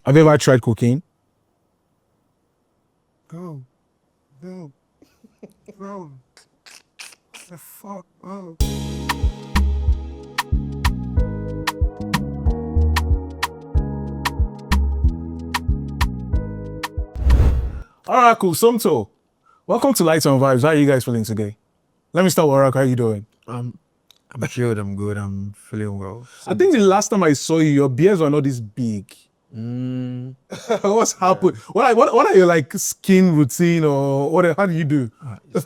Have you ever tried cocaine? Bro. Bro. Bro. The fuck, bro. All right, cool. Somto, welcome to Lights on Vibes. How are you guys feeling today? Let me start with Oracle. How are you doing? I'm chilled, I'm good, I'm feeling well. I think the last time I saw you, your beers were not this big. What's happened? What are your like skin routine or what? How do you do?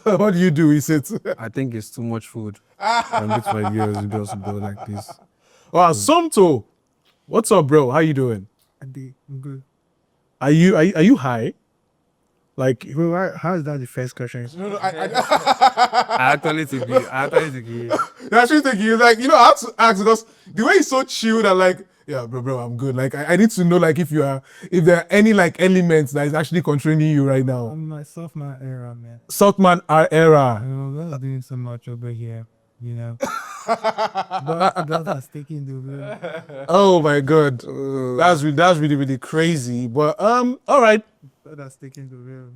What do you do? Is it? I think it's too much food. I meet my girls, we just go like this. Wow, Somto, what's up, bro? How you doing? I'm good. Are you high? Like, Bro, how is that the first question? no, I actually think you. I actually think you like, I have to ask because the way he's so chilled and like, yeah, bro, I'm good. Like, I need to know like if there are any like elements that is actually controlling you right now. I'm my sophomore era, man. Saltman era. I'm not doing so much over here, you know. But that's taking the wheel. Oh my god, that's really crazy. But all right. That's taking the wheel.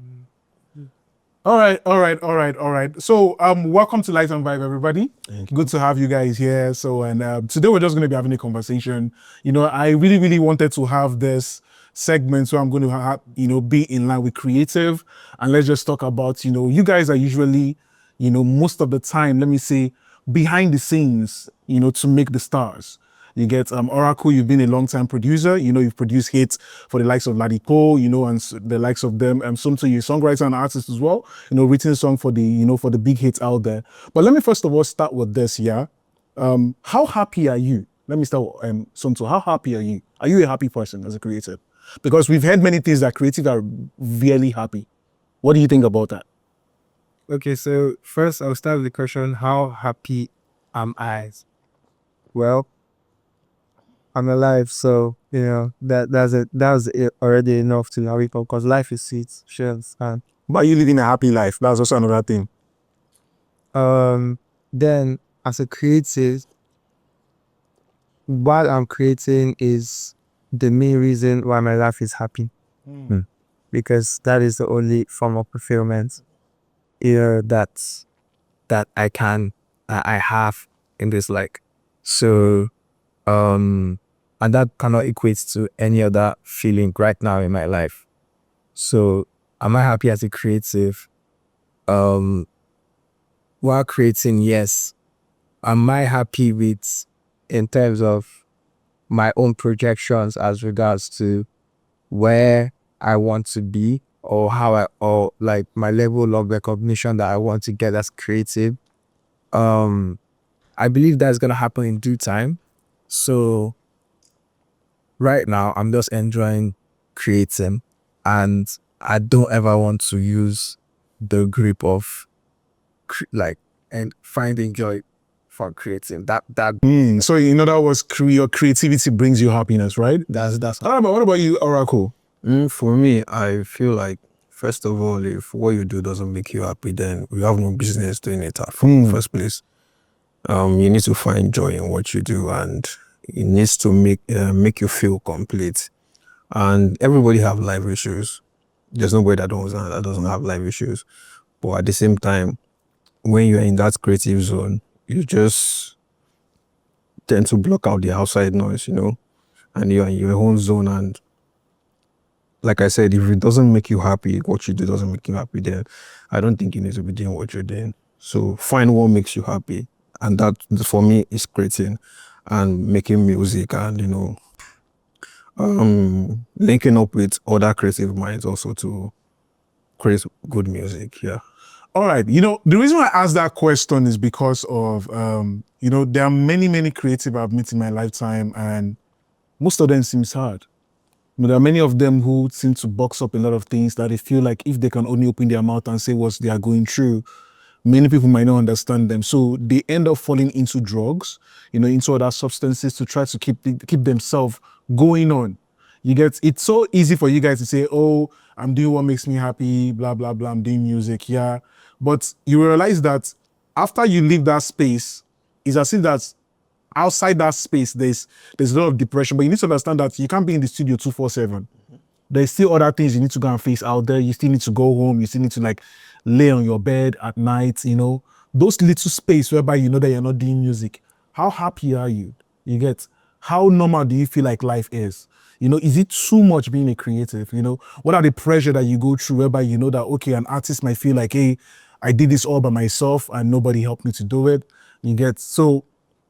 All right. So, welcome to Light and Vibe, everybody. Good to have you guys here. So, and today we're just going to be having a conversation. I really wanted to have this segment where I'm going to have, be in line with creative, and let's just talk about, you guys are usually, most of the time, let me say, behind the scenes, to make the stars. You get Oracle, you've been a long-time producer. You've produced hits for the likes of Ladiko, and the likes of them. Sometimes you're a songwriter and artist as well. Written a song for the, for the big hits out there. But let me first of all start with this, yeah? How happy are you? Let me start with Somto. How happy are you? Are you a happy person as a creative? Because we've heard many things that creative are really happy. What do you think about that? Okay, so first I'll start with the question, how happy am I? Well, I'm alive, so that's already enough to know people because life is sweet, sure. And But you living a happy life. That's also another thing. then as a creative, what I'm creating is the main reason why my life is happy. Because that is the only form of fulfillment that I have in this like. So and that cannot equate to any other feeling right now in my life. So am I happy as a creative? While creating, yes. Am I happy with in terms of my own projections as regards to where I want to be or or like my level of recognition that I want to get as creative? I believe that's gonna happen in due time. So right now I'm just enjoying creating, and I don't ever want to use the grip of and finding joy for creating that. So in other words, your creativity brings you happiness, right? That's What about you, Oracle? For me, I feel like, first of all, if what you do doesn't make you happy, then you have no business doing it at first place. You need to find joy in what you do, and it needs to make you feel complete. And everybody have life issues. There's nobody that doesn't have life issues. But at the same time, when you're in that creative zone, you just tend to block out the outside noise, and you're in your own zone. And like I said, if it doesn't make you happy, what you do doesn't make you happy, then I don't think you need to be doing what you're doing. So find what makes you happy. And that, for me, is creating and making music and, linking up with other creative minds also to create good music, yeah. All right. The reason why I asked that question is because of, there are many creative I've met in my lifetime, and most of them seems hard. There are many of them who seem to box up a lot of things that they feel like if they can only open their mouth and say what they are going through, many people might not understand them. So they end up falling into drugs, into other substances to try to keep themselves going on. It's so easy for you guys to say, oh, I'm doing what makes me happy, blah, blah, blah, I'm doing music, yeah. But you realize that after you leave that space, it's as if that outside that space, there's a lot of depression, but you need to understand that you can't be in the studio 247. There's still other things you need to go and face out there. You still need to go home. You still need to like lay on your bed at night, you know, those little space whereby you know that you're not doing music. How happy are you? You get, how normal do you feel like life is? You know, is it too much being a creative? You know, what are the pressure that you go through whereby you know that, okay, an artist might feel like, hey, I did this all by myself and nobody helped me to do it. You get, so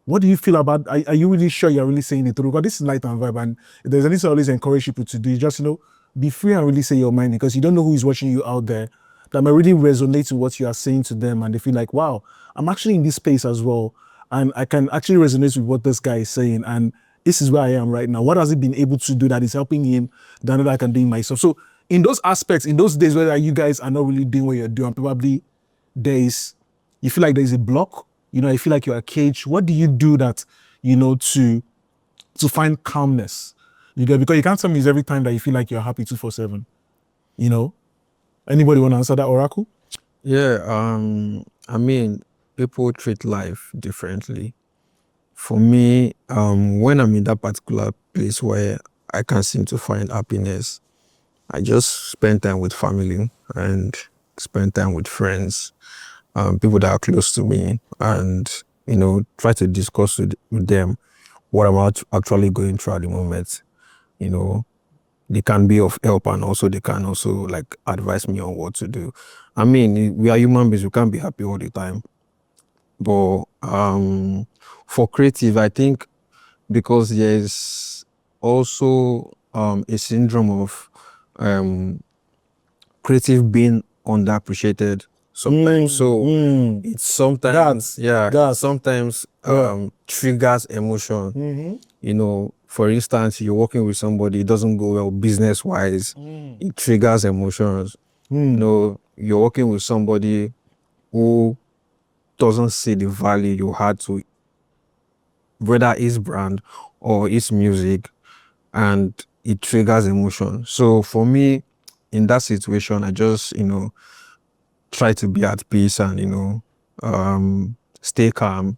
what do you feel about, are you really sure you're really saying it through? Because this is Light and Vibe, and if there's anything I always encourage people to do, is just, you know, be free and really say your mind, because you don't know who is watching you out there that might really resonate with what you are saying to them, and they feel like, wow, I'm actually in this space as well, and I can actually resonate with what this guy is saying, and this is where I am right now. What has he been able to do that is helping him than that I can do myself? So in those aspects, in those days where you guys are not really doing what you're doing, probably you feel like there's a block, you know, I feel like you're a cage. What do you do that, you know, to find calmness? You get, because you can't tell me it's every time that you feel like you're happy 247. You know? Anybody want to answer that, Oracle? Yeah, I mean, people treat life differently. For me, when I'm in that particular place where I can't seem to find happiness, I just spend time with family and spend time with friends, people that are close to me, and, you know, try to discuss with them what I'm actually going through at the moment. You know, they can be of help, and also they can also like advise me on what to do. I mean, we are human beings, we can't be happy all the time. But for creative, I think because there's also a syndrome of creative being underappreciated sometimes. It's sometimes sometimes triggers emotion. You know, for instance, you're working with somebody, it doesn't go well business wise, it triggers emotions. You know, you're working with somebody who doesn't see the value you had to whether his brand or his music, and it triggers emotion. So for me, in that situation, I just, you know, try to be at peace and, you know, stay calm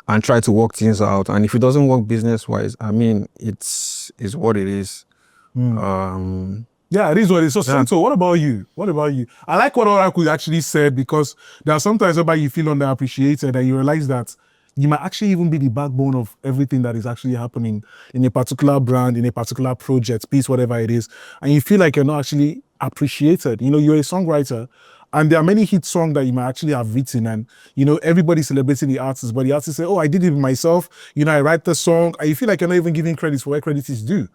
and try to work things out. And if it doesn't work business wise, I mean, it's what it is. Yeah, it is what it is. So, Santo, what about you? What about you? I like what Oracle actually said, because there are sometimes whereby you feel underappreciated and you realize that you might actually even be the backbone of everything that is actually happening in a particular brand, in a particular project, piece, whatever it is. And you feel like you're not actually appreciated. You know, you're a songwriter, and there are many hit songs that you might actually have written, and, you know, everybody's celebrating the artist, but the artist say, oh, I did it myself. You know, I write the song, and you feel like you're not even giving credit for where credit is due.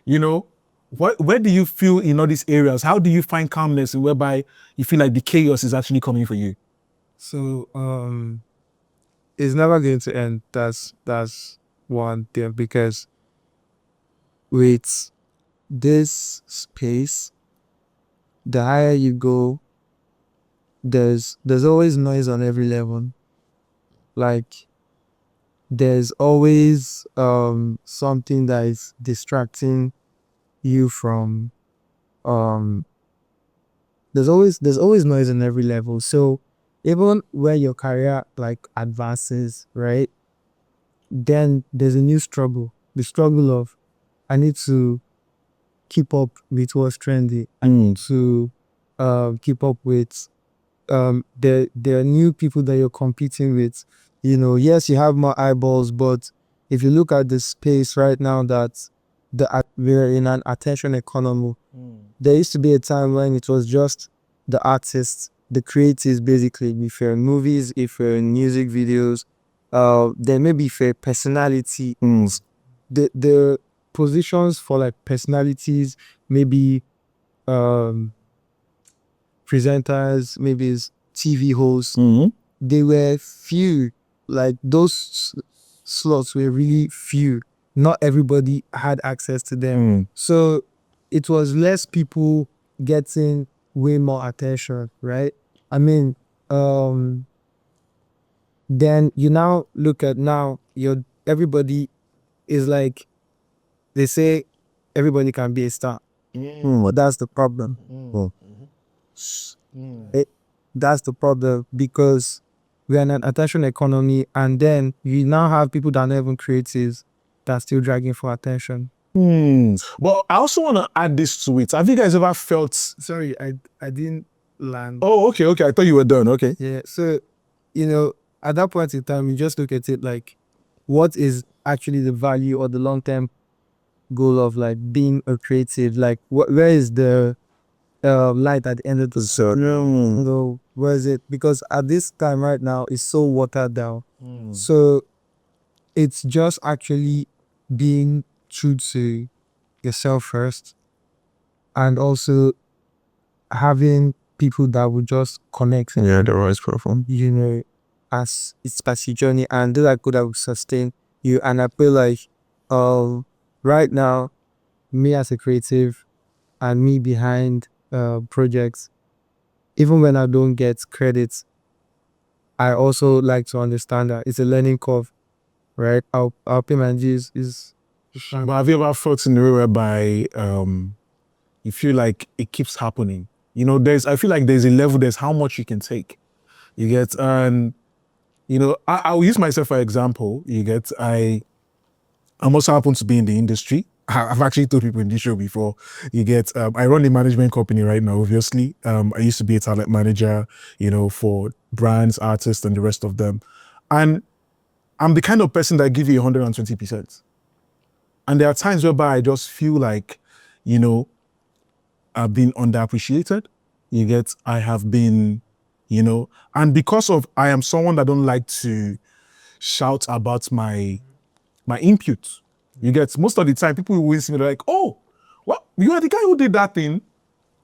You know, where do you feel in all these areas? How do you find calmness whereby you feel like the chaos is actually coming for you? So it's never going to end. That's one thing, because with this space, the higher you go, there's always noise on every level. Like there's always something that is distracting you from there's always noise on every level. So even where your career like advances, right, then there's a new struggle, the struggle of I need to keep up with what's trendy. I need to keep up with there are new people that you're competing with. You know, yes, you have more eyeballs, but if you look at the space right now that we're in an attention economy, there used to be a time when it was just the artists, the creatives, basically. If you're in movies, if you're in music videos, then maybe if you're a personality, the positions for like personalities, maybe presenters, maybe it's TV hosts, they were few. Like those slots were really few. Not everybody had access to them. So it was less people getting way more attention, right? I mean, then you now look at now, everybody is like, they say everybody can be a star. But that's the problem. That's the problem, because we're in an attention economy, and then you now have people that are not even creatives that are still dragging for attention. But I also want to add this to it. Have you guys ever felt? Sorry, I didn't land. Oh, okay. I thought you were done. Okay. Yeah. So, you know, at that point in time, you just look at it like, what is actually the value or the long-term goal of like being a creative? Like, where is the light at the end of the tunnel? So, where is it? Because at this time right now, it's so watered down. So it's just actually being true to yourself first, and also having people that will just connect, Yeah, the right platform. you know, as it's past your journey, and those are good that will sustain you. And I feel like right now, me as a creative and me behind projects, even when I don't get credits, I also like to understand that it's a learning curve, right? Our payment is But have you ever felt in a way whereby you feel like it keeps happening? You know, I feel like there's a level, there's how much you can take. You get, and you know, I'll use myself for example. You get, I'm also happen to be in the industry. I've actually told people in this show before. You get, I run a management company right now, obviously. I used to be a talent manager, you know, for brands, artists, and the rest of them. And I'm the kind of person that give you 120%. And there are times whereby I just feel like, you know, I've been underappreciated. You get, I have been, you know, and because of, I am someone that don't like to shout about my input. You get, most of the time, people will see me like, oh, well, you are the guy who did that thing.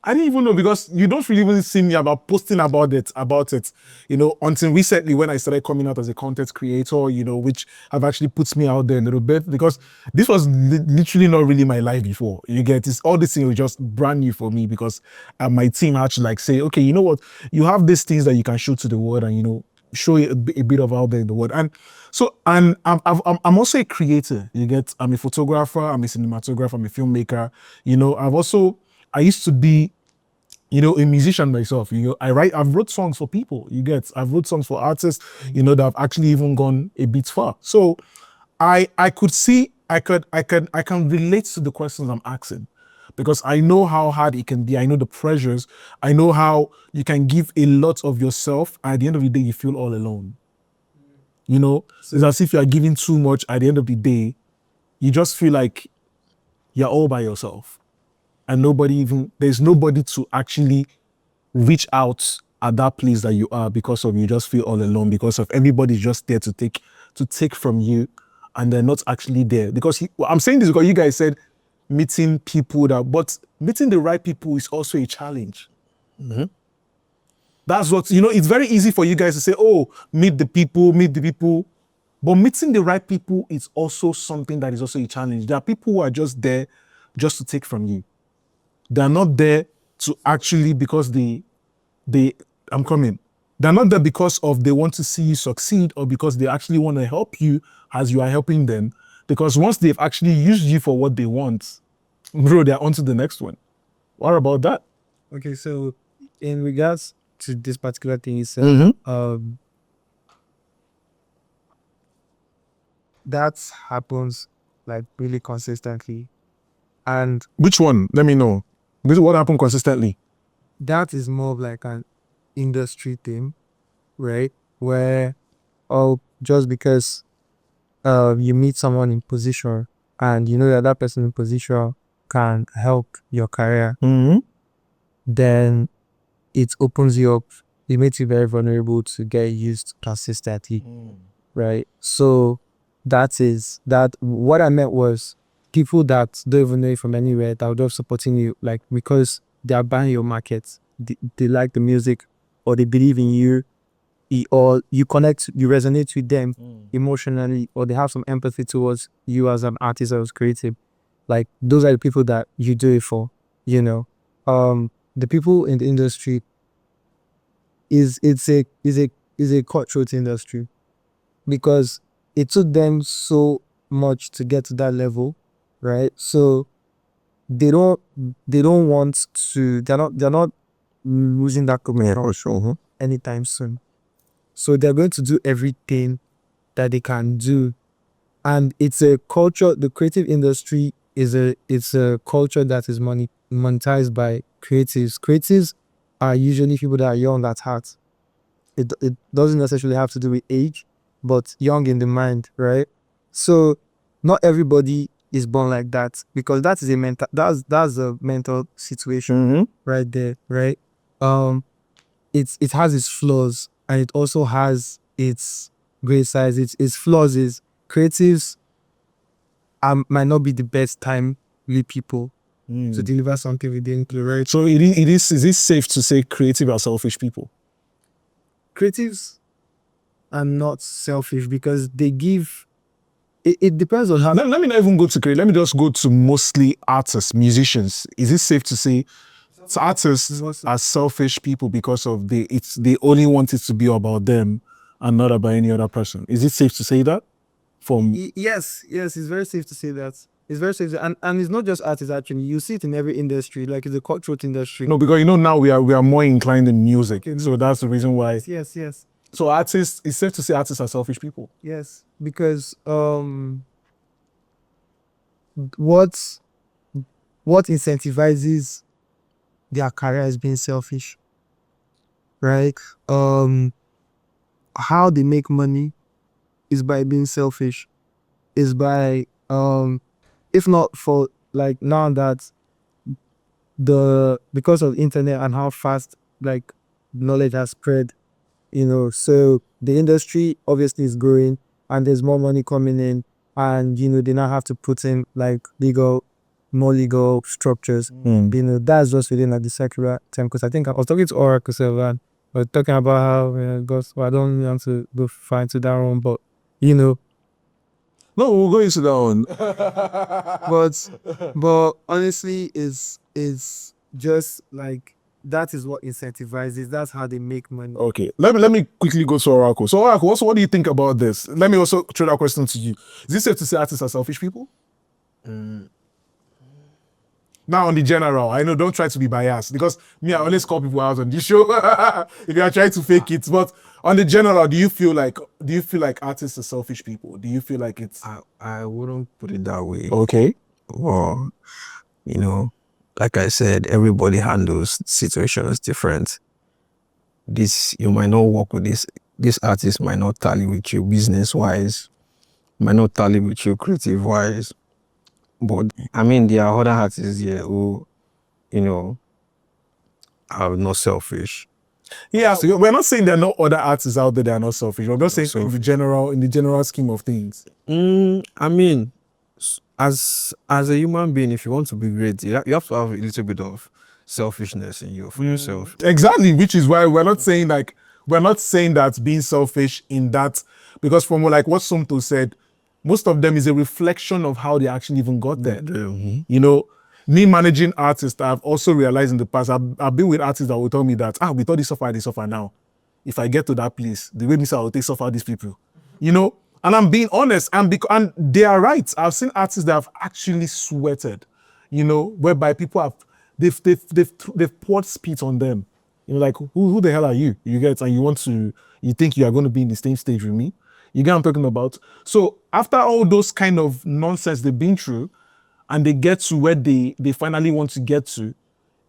I didn't even know, because you don't really even see me about posting about it, you know, until recently when I started coming out as a content creator, you know, which have actually put me out there a little bit, because this was literally not really my life before. You get, all this thing was just brand new for me, because my team had to like say, okay, you know what, you have these things that you can show to the world and, you know, show it a bit of out there in the world. And so, and I'm also a creator. You get, I'm a photographer, I'm a cinematographer, I'm a filmmaker. You know, I used to be, you know, a musician myself. You know, I've wrote songs for people. You get, I've wrote songs for artists, you know, that have actually even gone a bit far. So I could see, I can relate to the questions I'm asking, because I know how hard it can be. I know the pressures. I know how you can give a lot of yourself, and at the end of the day, you feel all alone. You know, it's as if you are giving too much. At the end of the day, you just feel like you're all by yourself, and there's nobody to actually reach out at that place that you are, because of you just feel all alone, because of everybody's just there to take from you, and they're not actually there. Because I'm saying this because you guys said meeting people but meeting the right people is also a challenge. Mm-hmm. That's what, you know, it's very easy for you guys to say, oh, meet the people. But meeting the right people is also something that is also a challenge. There are people who are just there just to take from you. They're not there to actually, because I'm coming. They're not there because of they want to see you succeed, or because they actually want to help you as you are helping them. Because once they've actually used you for what they want, bro, they're on to the next one. What about that? Okay, so in regards to this particular thing, you said, that happens like really consistently. And which one? Let me know. This is what happened consistently. That is more of like an industry thing, right? Where just because you meet someone in position and you know that person in position can help your career, then it opens you up. It makes you very vulnerable to get used consistently, right? So that what I meant was people that don't even know you from anywhere that are just supporting you, like because they are buying your market, they like the music, or they believe in you, or you resonate with them emotionally, or they have some empathy towards you as an artist that was creative. Like those are the people that you do it for, you know. The people in the industry is a cutthroat industry, because it took them so much to get to that level, right? So they don't want to, they're not losing that commitment anytime soon. So they're going to do everything that they can do. And it's a culture, the creative industry it's a culture that is monetized by creatives. Creatives are usually people that are young at heart. It doesn't necessarily have to do with age, but young in the mind, right? So not everybody is born like that, because that is a mental that's a mental situation right there, right? It has its flaws, and it also has its great sides. Its flaws is creatives might not be the best time with people to deliver something within the right. So is it safe to say creative are selfish people? Creatives are not selfish because they give. It depends on how. Let me not even go to creative. Let me just go to mostly artists, musicians. Is it safe to say artists are selfish people because of they only want it to be about them and not about any other person? Is it safe to say that? Yes, it's very safe to say that. It's very safe, and it's not just artists. Actually, you see it in every industry, like it's the cutthroat industry. No, because now we are more inclined in music, so that's the reason why. Yes. So artists, it's safe to say artists are selfish people. Yes, because what incentivizes their career is being selfish, right? How they make money is by being selfish. Is by if not for like now that because of internet and how fast like knowledge has spread, so the industry obviously is growing and there's more money coming in, and they now have to put in like more legal structures. That's just within like the secular term, because I think I was talking to Oracle and we're talking about how I don't want to go far into that one, but No, we'll go into that one. but honestly, is just like that is what incentivizes. That's how they make money. Okay, let me quickly go to Oracle. So Oracle, also, what do you think about this? Let me also throw that question to you. Is it safe to say artists are selfish people? Now on the general, I know, don't try to be biased, because I always call people out on this show if you are trying to fake it. But on the general, do you feel like artists are selfish people? Do you feel like it's? I wouldn't put it that way. Okay. Well, like I said, everybody handles situations different. You might not work with this artist might not tally with you business wise, might not tally with you creative wise. But I mean, there are other artists here who, are not selfish. Yeah, so we're not saying there are no other artists out there that are not selfish. We're just saying in the general scheme of things. I mean, as a human being, if you want to be great, you have to have a little bit of selfishness in you for yourself. Exactly, which is why we're not saying that being selfish in that, because from like what Sumto said, most of them is a reflection of how they actually even got there. Me managing artists, I've also realized in the past, I've been with artists that will tell me that, we thought they suffer now. If I get to that place, the way I will take suffer these people. And I'm being honest, and they are right. I've seen artists that have actually sweated, whereby people they've poured spit on them. Like, who the hell are you? You get, and you think you are going to be in the same stage with me? You get what I'm talking about? So after all those kind of nonsense they've been through, and they get to where they finally want to get to,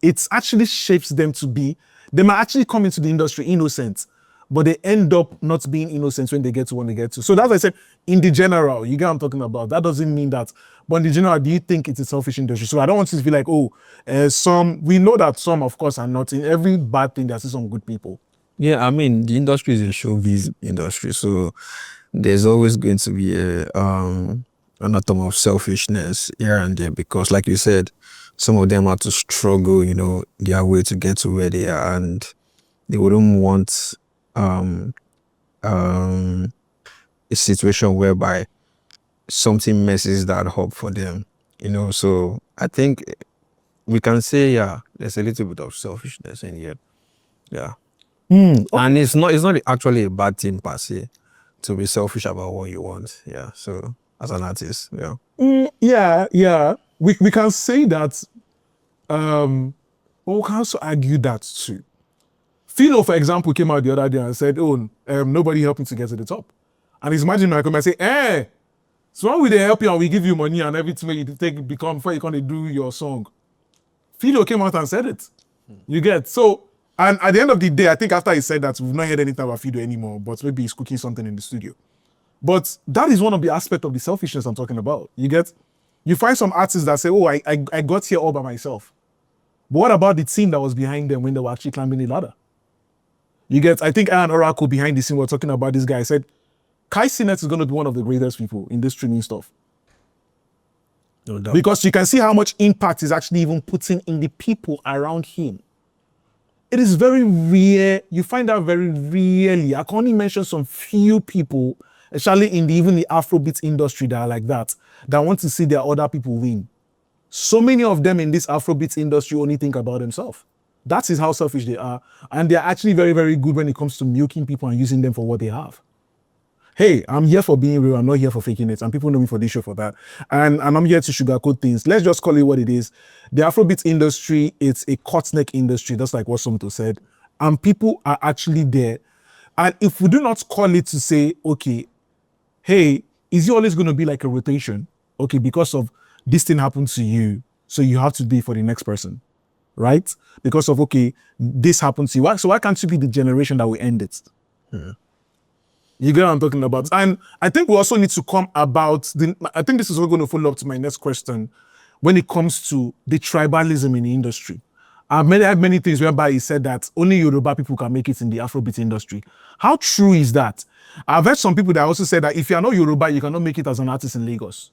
it actually shapes them to be, they might actually come into the industry innocent, but they end up not being innocent when they get to get to. So that's why I said, in the general, you get what I'm talking about. That doesn't mean that, but in the general, do you think it's a selfish industry? So I don't want you to be like, we know that some, of course, are not. In every bad thing, there's some good people. Yeah, I mean, the industry is a showbiz industry, so there's always going to be an atom of selfishness here and there, because like you said, some of them have to struggle, their way to get to where they are, and they wouldn't want a situation whereby something messes that up for them, so I think we can say, there's a little bit of selfishness in here. And it's not actually a bad thing per se to be selfish about what you want. So as an artist, we can say that, but we can also argue that too. Philo, for example, came out the other day and said, "Oh, nobody helped me to get to the top." And he's imagining I come and say, so when we they help you and we give you money and everything you take become before you can do your song." Philo came out and said it. You get so, and at the end of the day, I think after he said that, we've not heard anything about Philo anymore. But maybe he's cooking something in the studio. But that is one of the aspects of the selfishness I'm talking about. You get, you find some artists that say, "Oh, I got here all by myself." But what about the team that was behind them when they were actually climbing the ladder? You get, I think Aaron Oracle behind the scene were talking about this guy. I said, Kai Cenat is going to be one of the greatest people in this streaming stuff. No doubt. Because you can see how much impact he's actually even putting in the people around him. It is very rare. You find that very rarely. I can only mention some few people, especially in even the Afrobeat industry, that are like that want to see their other people win. So many of them in this Afrobeat industry only think about themselves. That is how selfish they are. And they're actually very, very good when it comes to milking people and using them for what they have. Hey, I'm here for being real. I'm not here for faking it. And people know me for this show for that. And I'm here to sugarcoat things. Let's just call it what it is. The Afrobeat industry, it's a cut-neck industry, just like what Somto said. And people are actually there. And if we do not call it to say, okay, hey, is it always going to be like a rotation? Okay, because of this thing happened to you, so you have to be for the next person, right? Because of, okay, this happened to you. So why can't you be the generation that will end it? You get what I'm talking about? And I think we also need to come about, I think this is going to follow up to my next question when it comes to the tribalism in the industry. I've had many things whereby he said that only Yoruba people can make it in the Afrobeat industry. How true is that? I've heard some people that also said that if you're not Yoruba, you cannot make it as an artist in Lagos.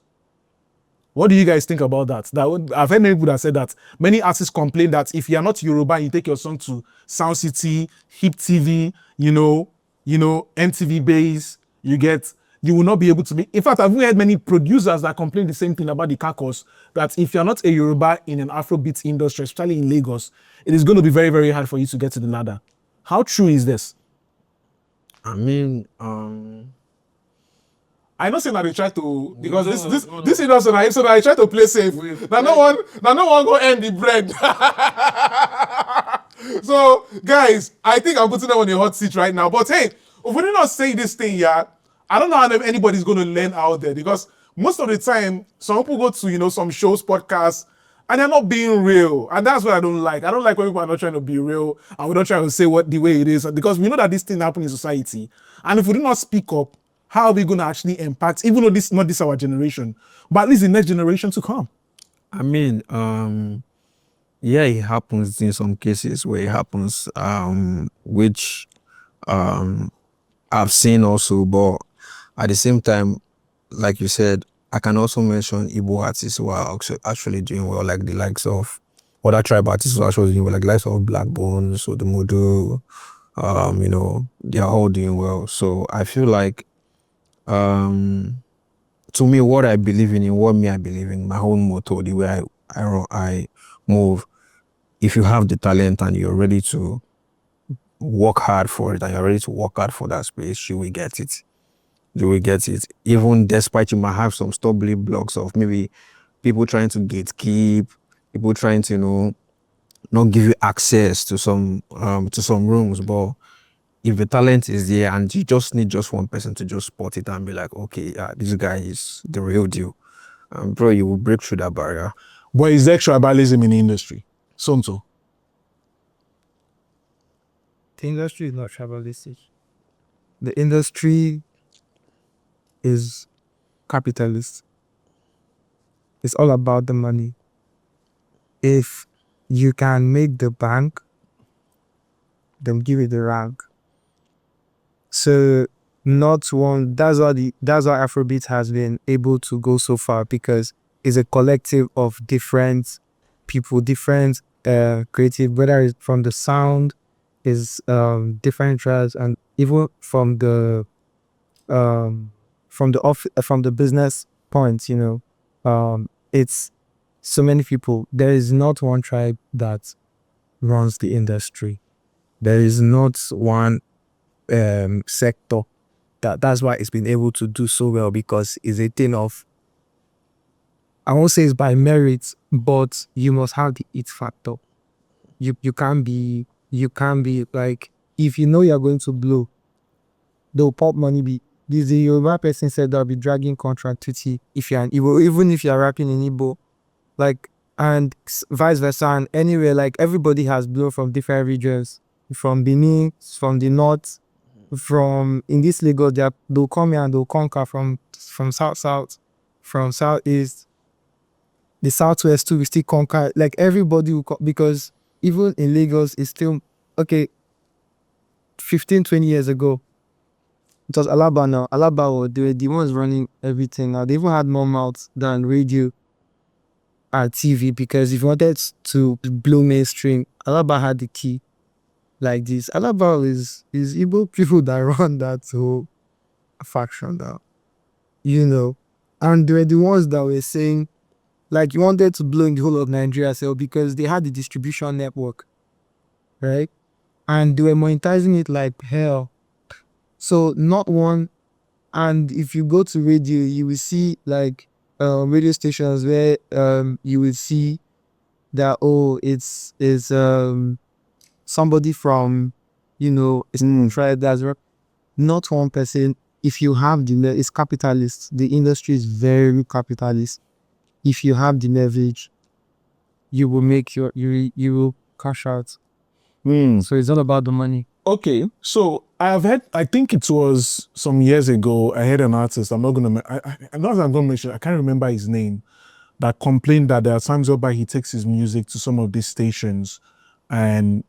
What do you guys think about that? I've heard many people that said that many artists complain that if you're not Yoruba, you take your song to Sound City, Hip TV, MTV Base, you will not be able to make. In fact, I've heard many producers that complain the same thing about the Kakos, that if you're not a Yoruba in an Afrobeat industry, especially in Lagos, it is going to be very, very hard for you to get to the ladder. How true is this? I mean, I know saying that they try to, because this industry, so that I try to play safe. Now no one go end the bread. So guys, I think I'm putting them on a hot seat right now. But hey, if we do not say this thing, yeah, I don't know how anybody's going to learn out there, because most of the time, some people go to some shows, podcasts, and they're not being real, and that's what I don't like. I don't like when people are not trying to be real and we don't try to say what the way it is, because we know that this thing happens in society, and if we do not speak up, how are we going to actually impact, even though this is not this our generation, but at least the next generation to come? I mean, yeah, it happens in some cases where it happens, which I've seen also, but at the same time, like you said, I can also mention Igbo artists who are actually doing well, like the likes of other tribe artists who are actually doing well, like the likes of Black Bones or the Modo, they're all doing well. So I feel like, to me, what I believe in I believe in, my own motto, the way I move, if you have the talent and you're ready to work hard for it and you're ready to work hard for that space, you will get it. You will get it. Even despite you might have some stumbling blocks of maybe people trying to gatekeep, people trying to, not give you access to some rooms, but if the talent is there and you just need just one person to just spot it and be like, okay, this guy is the real deal, bro, you will break through that barrier. But is there tribalism in the industry? Sonto? The industry is not tribalistic. The industry is capitalist. It's all about the money. If you can make the bank, then give it the rank. So that's why Afrobeat has been able to go so far, because it's a collective of different people, different creative, whether it's from the sound, is different tribes, and even from the business points, it's so many people. There is not one tribe that runs the industry. There is not one sector that's why it's been able to do so well, because it's a thing of, I won't say it's by merit, but you must have the it factor. You can't be like if you know you're going to blow, they'll pop money. The Yoruba person said they'll be dragging contract with you if you're an Igbo, even if you're rapping in Igbo, like, and vice versa, and anywhere, like, everybody has blow from different regions, from Benin, from the north, from, in this Lagos, they'll come here and they'll conquer from south, from southeast, the southwest too, we still conquer, like, everybody will because even in Lagos, it's still, okay, 15-20 years ago, it was Alaba now. Alaba, they were the ones running everything now. They even had more mouths than radio and TV, because if you wanted to blow mainstream, Alaba had the key. Like this. Alaba is Igbo people that run that whole faction now. You know. And they were the ones that were saying, like, you wanted to blow in the whole of Nigeria, so because they had the distribution network. Right? And they were monetizing it like hell. So not one, and if you go to radio, you will see like radio stations where you will see that, oh, it's somebody from, you know, it's tried that's not one person. If you have it's capitalist. The industry is very capitalist. If you have the leverage, you will make you will cash out. So it's all about the money. Okay, so I've heard, I think it was some years ago, I heard an artist, I'm not going to, I'm not going to mention, I can't remember his name, that complained that there are times whereby he takes his music to some of these stations and,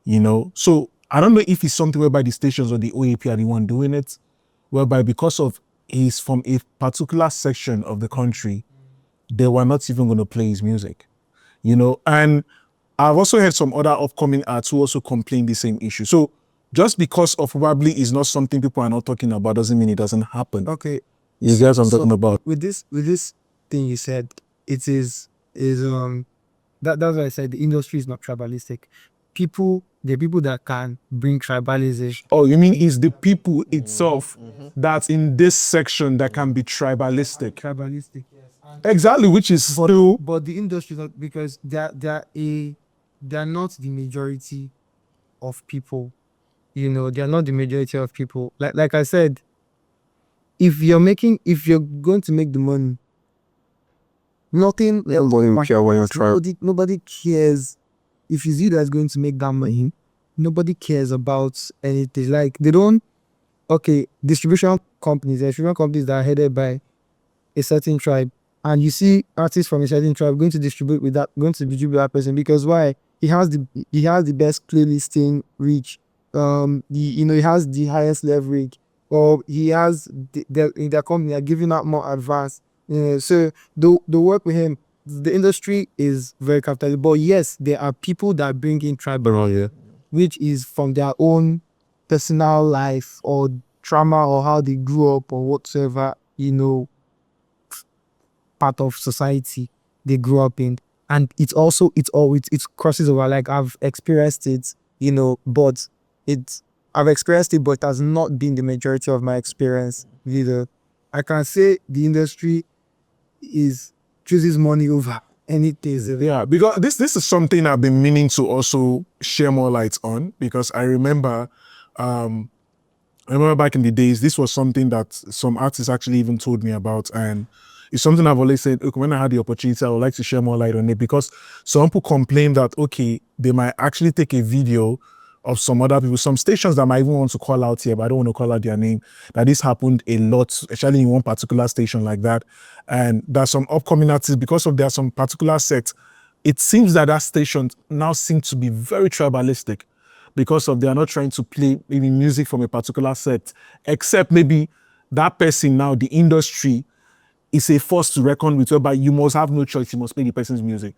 you know, so I don't know if it's something whereby the stations or the OAP are the one doing it, whereby because of he's from a particular section of the country, they were not even going to play his music, you know, and I've also heard some other upcoming artists who also complain the same issue. So just because of probably is not something people are not talking about doesn't mean it doesn't happen. Okay. You guys I'm talking about. With this thing you said, it is that's why I said the industry is not tribalistic. The people that can bring tribalism. Oh, you mean it's the people itself that's in this section that can be tribalistic. Tribalistic, yes. Exactly, which is still. But the industry, not, because they're not the majority of people. You know, they're not the majority of people. Like I said, if you're going to make the money, nothing else. Nobody cares. If it's you that's going to make that money, nobody cares about anything. Like, they don't. Okay, distribution companies that are headed by a certain tribe, and you see artists from a certain tribe going to distribute with that person, because why? He has the best playlisting reach. He has the highest leverage, or he has in their company are giving out more advance. So the work with him, the industry is very capitalist. But yes, there are people that bring in tribal, which is from their own personal life or trauma or how they grew up or whatsoever, you know, part of society they grew up in. And it crosses over. Like, I've experienced it, you know, but I've experienced it, but it has not been the majority of my experience either. I can say the industry chooses money over anything. Yeah, because this is something I've been meaning to also share more light on, because I remember back in the days, this was something that some artists actually even told me about, and it's something I've always said, okay, when I had the opportunity, I would like to share more light on it, because some people complain that, okay, they might actually take a video of some other people, some stations that might even want to call out here, but I don't want to call out their name, that this happened a lot, especially in one particular station like that. And there's some upcoming artists, because of there are some particular sets, it seems that station now seems to be very tribalistic, because of they are not trying to play maybe music from a particular set, except maybe that person now, the industry, is a force to reckon with, whereby you must have no choice, you must play the person's music.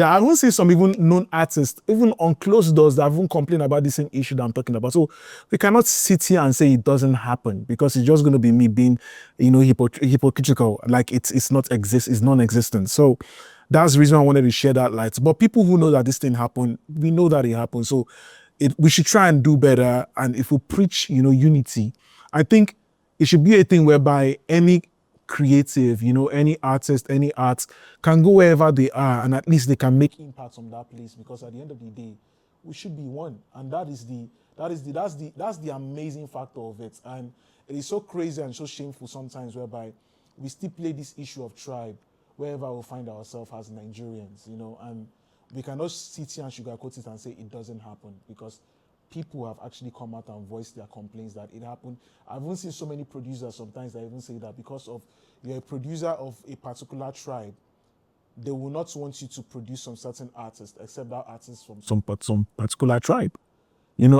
I won't say some even known artists, even on closed doors, that won't complain about the same issue that I'm talking about. So we cannot sit here and say it doesn't happen, because it's just going to be me being, you know, hypocritical, like it's non-existent. So that's the reason I wanted to share that light. But people who know that this thing happened, we know that it happened. So we should try and do better. And if we preach, you know, unity, I think it should be a thing whereby any creative, you know, any artist, any art can go wherever they are, and at least they can make impact on that place, because at the end of the day, we should be one. And that's the amazing factor of it. And it is so crazy and so shameful sometimes whereby we still play this issue of tribe wherever we find ourselves as Nigerians, and we cannot sit here and sugarcoat it and say it doesn't happen, because people have actually come out and voiced their complaints that it happened. I've even seen so many producers sometimes that even say that because of you're a producer of a particular tribe, they will not want you to produce some certain artist except that artist from some particular tribe.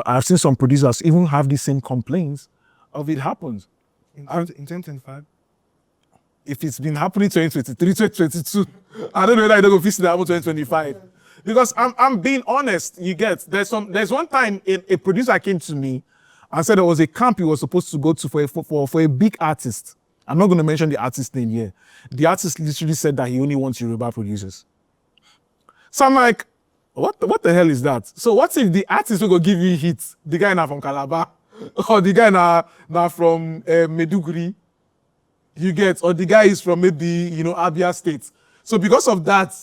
I've seen some producers even have the same complaints of it happens. In 2025. If it's been happening 2023, 2022, I don't know whether I don't go visit the album 2025. Because I'm being honest, you get, there's one time a producer came to me and said there was a camp he was supposed to go to for a big artist. I'm not going to mention the artist name here. The artist literally said that he only wants Yoruba producers. So I'm like, what the hell is that? So what if the artist will go give you hits? The guy now from Calabar, or the guy now from Meduguri, you get, or the guy is from maybe, Abia State. So because of that,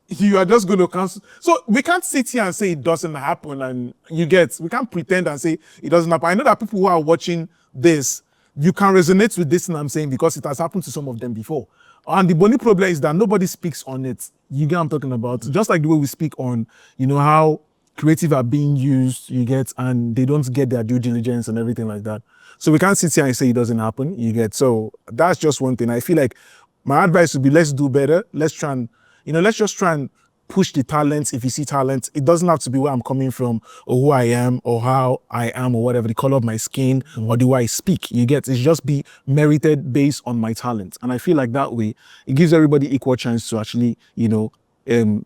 you are just going to cancel. So we can't sit here and say it doesn't happen, and we can't pretend and say it doesn't happen. I know that people who are watching this, you can resonate with this thing I'm saying because it has happened to some of them before. And the only problem is that nobody speaks on it. You get what I'm talking about? Just like the way we speak on, how creative are being used, you get, and they don't get their due diligence and everything like that. So we can't sit here and say it doesn't happen, you get. So that's just one thing. I feel like my advice would be, let's do better. Let's try and, let's just try and push the talents. If you see talent, it doesn't have to be where I'm coming from or who I am or how I am or whatever, the color of my skin or the way I speak. You get, it's just be merited based on my talent. And I feel like that way, it gives everybody equal chance to actually,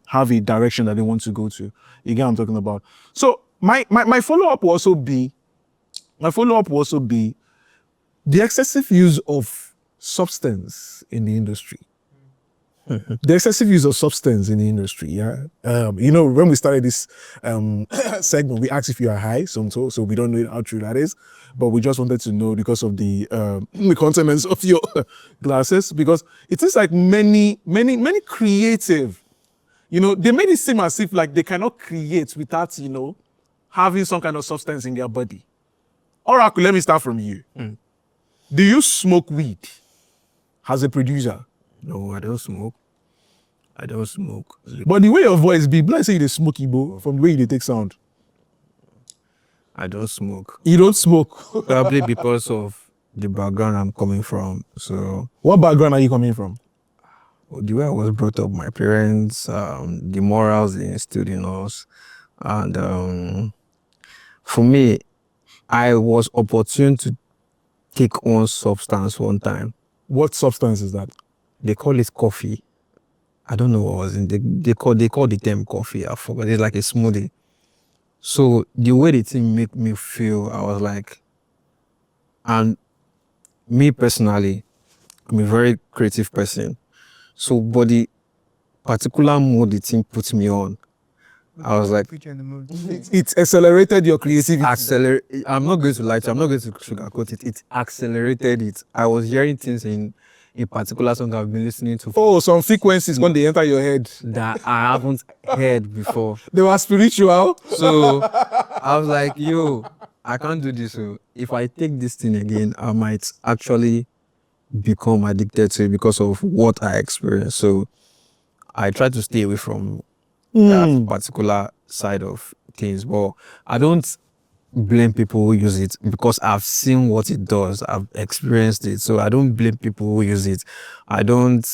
have a direction that they want to go to. You get what I'm talking about? So my follow-up will also be, the excessive use of substance in the industry. The excessive use of substance in the industry, yeah. When we started this segment, we asked if you are high, so we don't know how true that is, but we just wanted to know because of the contents of your glasses, because it is like many creative, they made it seem as if like they cannot create without, having some kind of substance in their body. Oracle, let me start from you. Do you smoke weed as a producer? No, I don't smoke. But the way your voice be, like say you dey smoke Igbo from the way you dey take sound. I don't smoke. You don't smoke. Probably because of the background I'm coming from. So What background are you coming from? the way I was brought up, my parents, the morals they instilled in us, and for me, I was opportune to take on substance one time. What substance is that? They call it coffee. I don't know what was in. They call the term coffee. I forgot. It's like a smoothie. So the way the thing make me feel, I was like, and me personally, I'm a very creative person. So, but the particular mood the thing puts me on, I was like, Put you in the mood. It accelerated your creativity. I'm not going to lie to you, I'm not going to sugarcoat it. It accelerated it. I was hearing things in a particular song I've been listening to Some frequencies when they enter your head. that I haven't heard before. They were spiritual. So I was like, yo, I can't do this. So if I take this thing again, I might actually become addicted to it because of what I experienced. So I try to stay away from that particular side of things. But I don't blame people who use it because I've seen what it does. I've experienced it. So I don't blame people who use it. I won't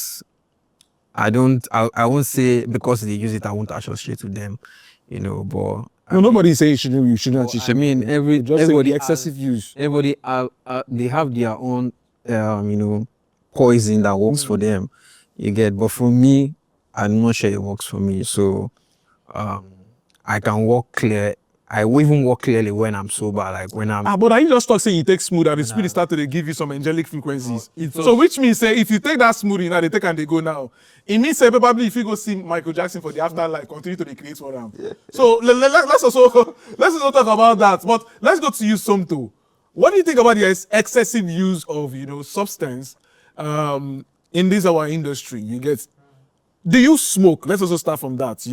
say because they use it, I won't associate with them, but No, nobody say you shouldn't actually. I mean, Just everybody say the excessive use. Everybody they have their own poison that works for them. You get, but for me, I'm not sure it works for me. So I can walk clear. I will even walk clearly when I'm sober, like when I'm. But are you just talk saying you take smooth and the spirit start to give you some angelic frequencies? So which means say if you take that smoothie now, they take and they go now. It means say probably if you go see Michael Jackson for the afterlife, continue to create for them. Yeah. So let's also talk about that. But let's go to you Somto. What do you think about the excessive use of substance in this our industry? You get, Do you smoke? Let's also start from that. Do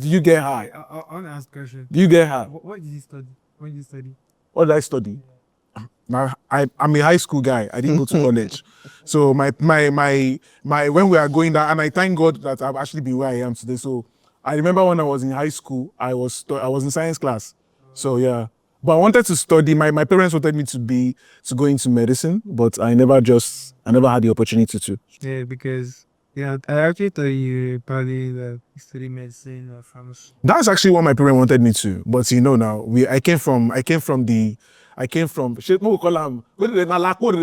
you get high? I want to ask a question. Do you get high? What did you study? What did you study? What did I study? I'm a high school guy. I didn't go to college. So my when we are going there, and I thank God that I've actually been where I am today. So I remember when I was in high school, I was in science class. So yeah. But I wanted to study. My parents wanted me to go into medicine, but I never had the opportunity to. Yeah, because I actually thought you probably study medicine or pharmacy. That's actually what my parents wanted me to. But now I came from shit, what call them? What do they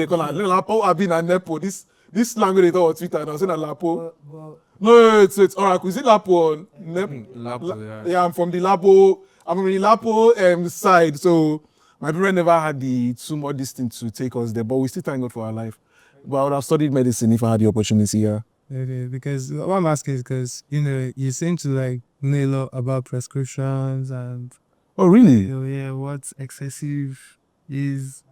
call them? Lapo have been a Nepo. This language they talk on Twitter now, saying a Lapo. No, it's Oracle. Is it Lapo? Lapo, Yeah, I'm from the Lapo side. So my parents never had the too much distance to take us there, but we still thank God for our life. But I would have studied medicine if I had the opportunity, yeah. Okay, because what I'm asking is because you seem to know a lot about prescriptions and Oh really? What excessive is.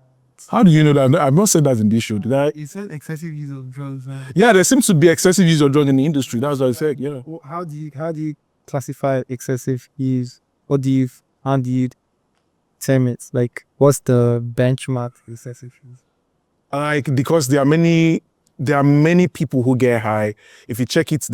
How do you know that? I've not said that in this show, did I? You said excessive use of drugs, man. Yeah, there seems to be excessive use of drugs in the industry. That's what I said, yeah. How do you classify excessive use? How do you term it? Like, what's the benchmark for excessive use? Because there are many people who get high. If you check it,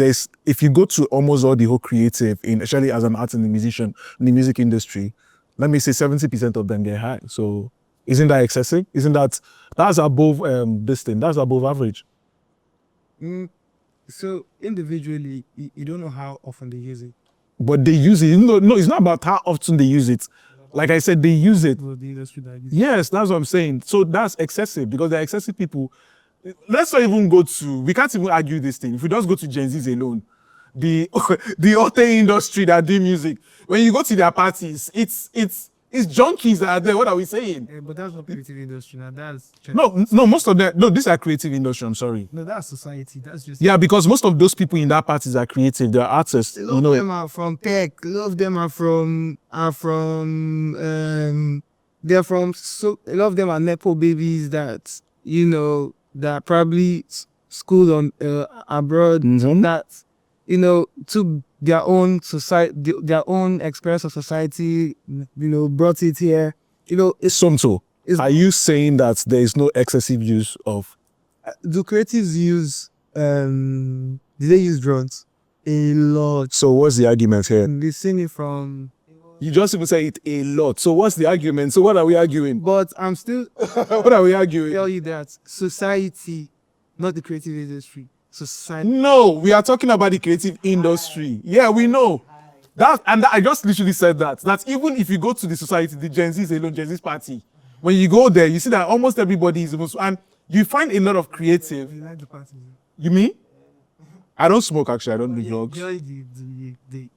if you go to almost all the whole creative, especially as an artist and a musician in the music industry, let me say 70% of them get high. So isn't that excessive? That's above this thing? That's above average. So individually, you don't know how often they use it. But they use it. No, it's not about how often they use it. Like I said, they use it. Well, the industry that uses Yes, that's what I'm saying. So that's excessive because they're excessive people. Let's not even go to, we can't even argue this thing. If we just go to Gen Z's alone, the auto industry that do music, when you go to their parties, it's junkies that are there. What are we saying? Yeah, but that's not creative industry now. That's No, most of them, no, these are creative industry, I'm sorry. No, that's society. That's just Yeah, because most of those people in that parties are creative, they're artists. A lot of them are from tech. A lot of them are from they're from so a lot of them are Nepo babies that that probably schooled on abroad that to their own society, their own experience of society, brought it here. It's Somto, are you saying that there is no excessive use of? Do creatives use do they use drones? A lot. So what's the argument here? We've seen it from. You just even say it a lot. So what's the argument? So what are we arguing? But I'm still What are we arguing? tell you that society, not the creative industry. Society. No, we are talking about the creative industry. Yeah, we know. I just literally said that. That even if you go to the society, the Gen Z's alone, Gen Z's party, when you go there, you see that almost everybody is almost, and you find a lot of creative. You like the party? You mean? I don't smoke actually. I don't do drugs. Enjoy the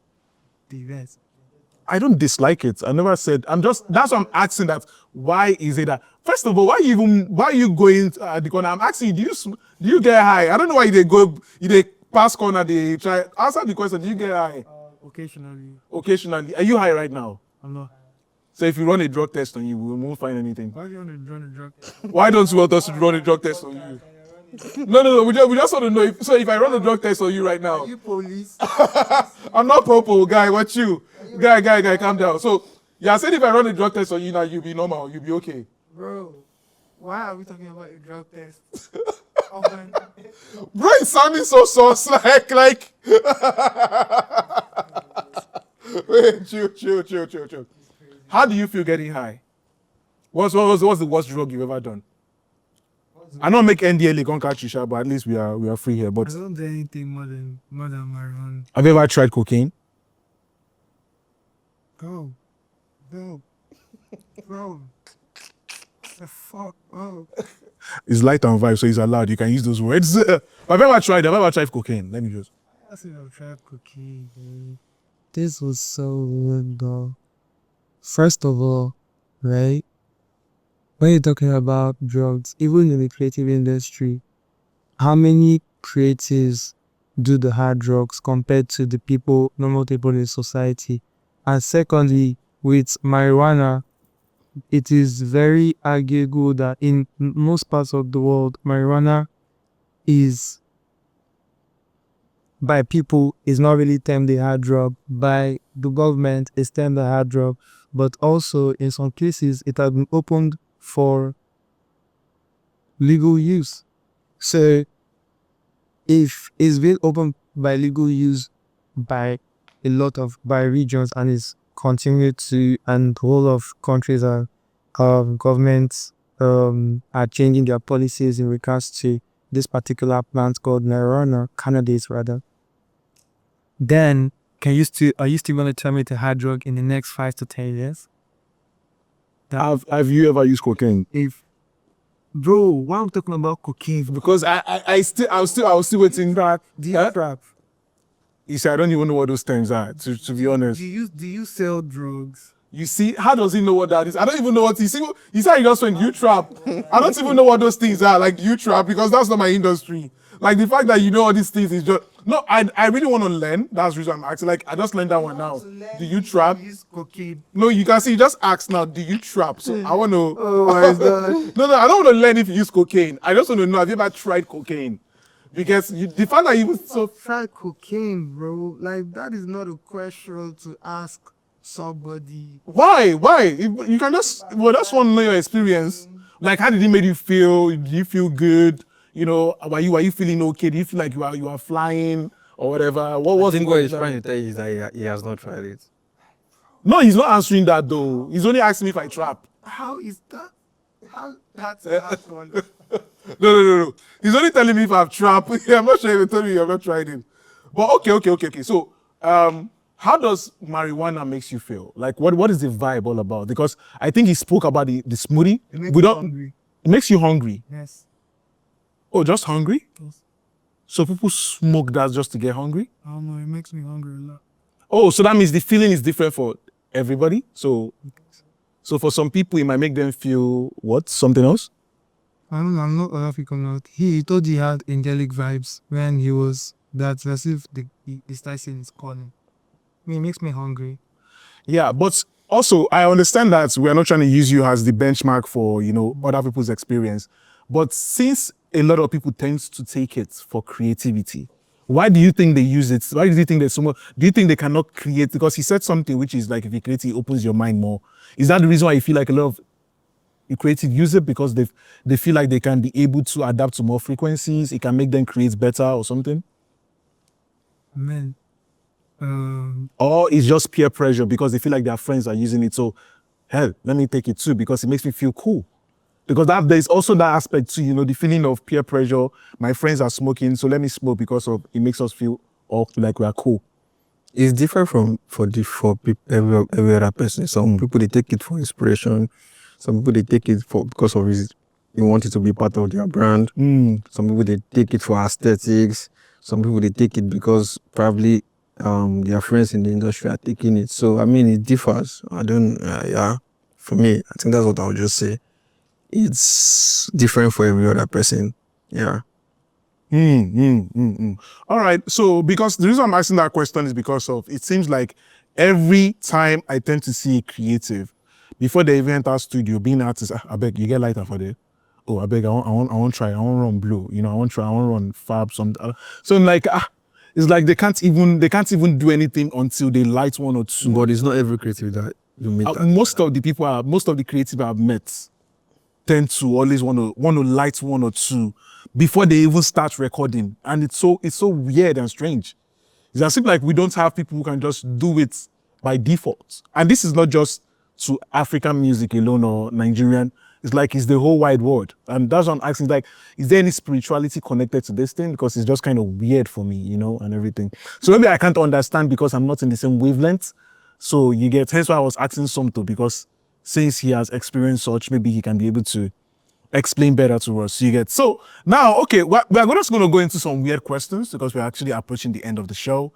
event. I don't dislike it. I never said. That's why I'm asking that. Why is it that? First of all, why are you going to the corner? I'm asking you, do you get high? I don't know why they pass corner, they try. Answer the question, do you get high? Occasionally. Occasionally. Are you high right now? I'm not. So if you run a drug test on you, we won't find anything. Why do you want to run a drug? Why don't you want us to run a drug test on you? No. We just want to know. If I run a drug test on you right now. Are you police? I'm not purple, guy. What you? Guy, calm down. So, I said if I run a drug test on you now, you'll be normal. You'll be okay. Bro, why are we talking about a drug test? Bro, it's sounding so sauce like. Wait, chill. How do you feel getting high? What's the worst drug you've ever done? I don't make NDLA gun catch you, but at least we are free here. But I don't do anything more than marijuana. have you ever tried cocaine? Bro. The fuck, bro. It's light and vibe, so it's allowed. You can use those words. I've ever tried cocaine. Let me just. I said I've tried cocaine, man. This was so weird, though. First of all, right? When you're talking about drugs, even in the creative industry, how many creatives do the hard drugs compared to the normal people in society? And secondly, with marijuana, it is very arguable that in most parts of the world, marijuana is by people is not really termed a hard drug. By the government is termed a hard drug. But also in some cases it has been opened for legal use. So if it's been opened by legal use by by regions and is continued to, and the whole of countries are governments are changing their policies in regards to this particular plant called marijuana, cannabis rather, then are you still going to tell me it's a hard drug in the next 5 to 10 years? Have you ever used cocaine? If bro, why I'm talking about cocaine? Because I was still waiting. Trap, Huh? trap. You see, I don't even know what those terms are, to be honest. Do you sell drugs? You see, how does he know what that is? I don't even know what he see. He said he just went you trap. I don't even know what those things are, like you trap, because that's not my industry. Like the fact that you know all these things is just no. I really want to learn. That's the reason I'm asking. Like I just learned that one now. Do you trap? Use cocaine. No, you can see. You just ask now. Do you trap? So I want to. Oh my god. No, I don't want to learn if you use cocaine. I just want to know, have you ever tried cocaine? Because the fact that you so Try cocaine, bro. Like that is not a question to ask somebody. why? You can just just want to know your experience. Like how did it make you feel? Did you feel good? You know, were you feeling okay? Do you feel like you are flying or whatever? What I was think what he's trying to tell you is that he has not tried it. No, he's not answering that though. He's only asking me if I trap. How is that? How that's that one? No. He's only telling me if I've trapped. I'm not sure if he told me you've not tried it. But okay. So, how does marijuana makes you feel? Like, what is the vibe all about? Because I think he spoke about the smoothie. It makes me hungry. It makes you hungry. Yes. Oh, just hungry? Yes. So people smoke that just to get hungry? I don't know. It makes me hungry a lot. Oh, so that means the feeling is different for everybody. So for some people, it might make them feel what? Something else? I don't know. I'm not African out. He thought he had angelic vibes when he was that, as if the station is calling. I mean, it makes me hungry. Yeah, but also I understand that we are not trying to use you as the benchmark for, other people's experience. But since a lot of people tend to take it for creativity, why do you think they use it? Why do you think there's so much? Do you think they cannot create? Because he said something which is like, if you create it, it opens your mind more. Is that the reason why you feel like a lot of creative use it because they feel like they can be able to adapt to more frequencies? It can make them create better or something? Man. Or it's just peer pressure because they feel like their friends are using it. So, hell, let me take it too because it makes me feel cool. Because there's also that aspect too, the feeling of peer pressure. My friends are smoking, so let me smoke because of it makes us feel like we are cool. It's different for every other person. Some people they take it for inspiration. Some people they take it because of they want it to be part of their brand. Some people they take it for aesthetics. Some people they take it because probably their friends in the industry are taking it. So I mean it differs. For me, I think that's what I would just say. It's different for every other person. Yeah. All right. So because the reason I'm asking that question is because of it seems like every time I tend to see a creative, before they even enter studio, being artist, I beg you get lighter for this. Oh, I beg, I want try, I want run blue, I want run fab, something. So I'm like, it's like they can't even do anything until they light one or two. But it's not every creative that you meet. Most of the creative I've met tend to always want to light one or two before they even start recording, and it's so weird and strange. It's as if like we don't have people who can just do it by default. And this is not just to African music alone or Nigerian. It's like it's the whole wide world. And that's what I'm asking. Like, is there any spirituality connected to this thing? Because it's just kind of weird for me, and everything. So maybe I can't understand because I'm not in the same wavelength. So you get, hence why I was asking Somto, because since he has experienced such, maybe he can be able to explain better to us. You get. So now, okay, we're just going to go into some weird questions because we're actually approaching the end of the show.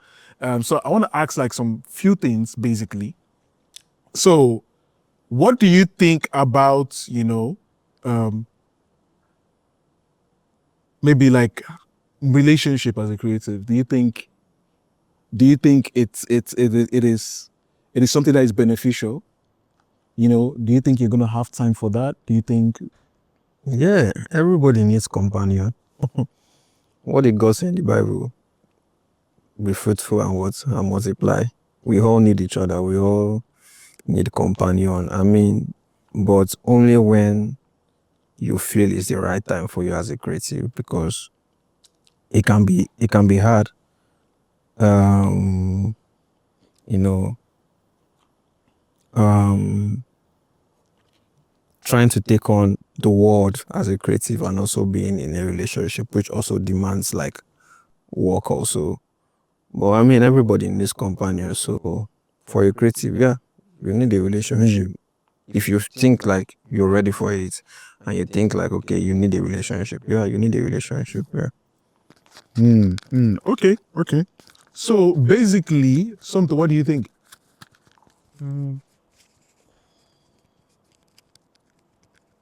So I want to ask like some few things basically. So what do you think about, maybe like relationship as a creative? Do you think it is something that is beneficial? Do you think you're gonna have time for that? Do you think? Yeah, everybody needs companion. What did God say in the Bible? be fruitful and what and multiply. We all need each other. We all need companion. I mean, but only when you feel it's the right time for you as a creative, because it can be hard. Um, you know, um, trying to take on the world as a creative and also being in a relationship, which also demands like work also. But I mean, everybody needs companion. So for a creative, yeah, you need a relationship. If you think like you're ready for it, and you think like, okay, you need a relationship, yeah, you need a relationship. Yeah. Okay, okay. So basically, something. What do you think?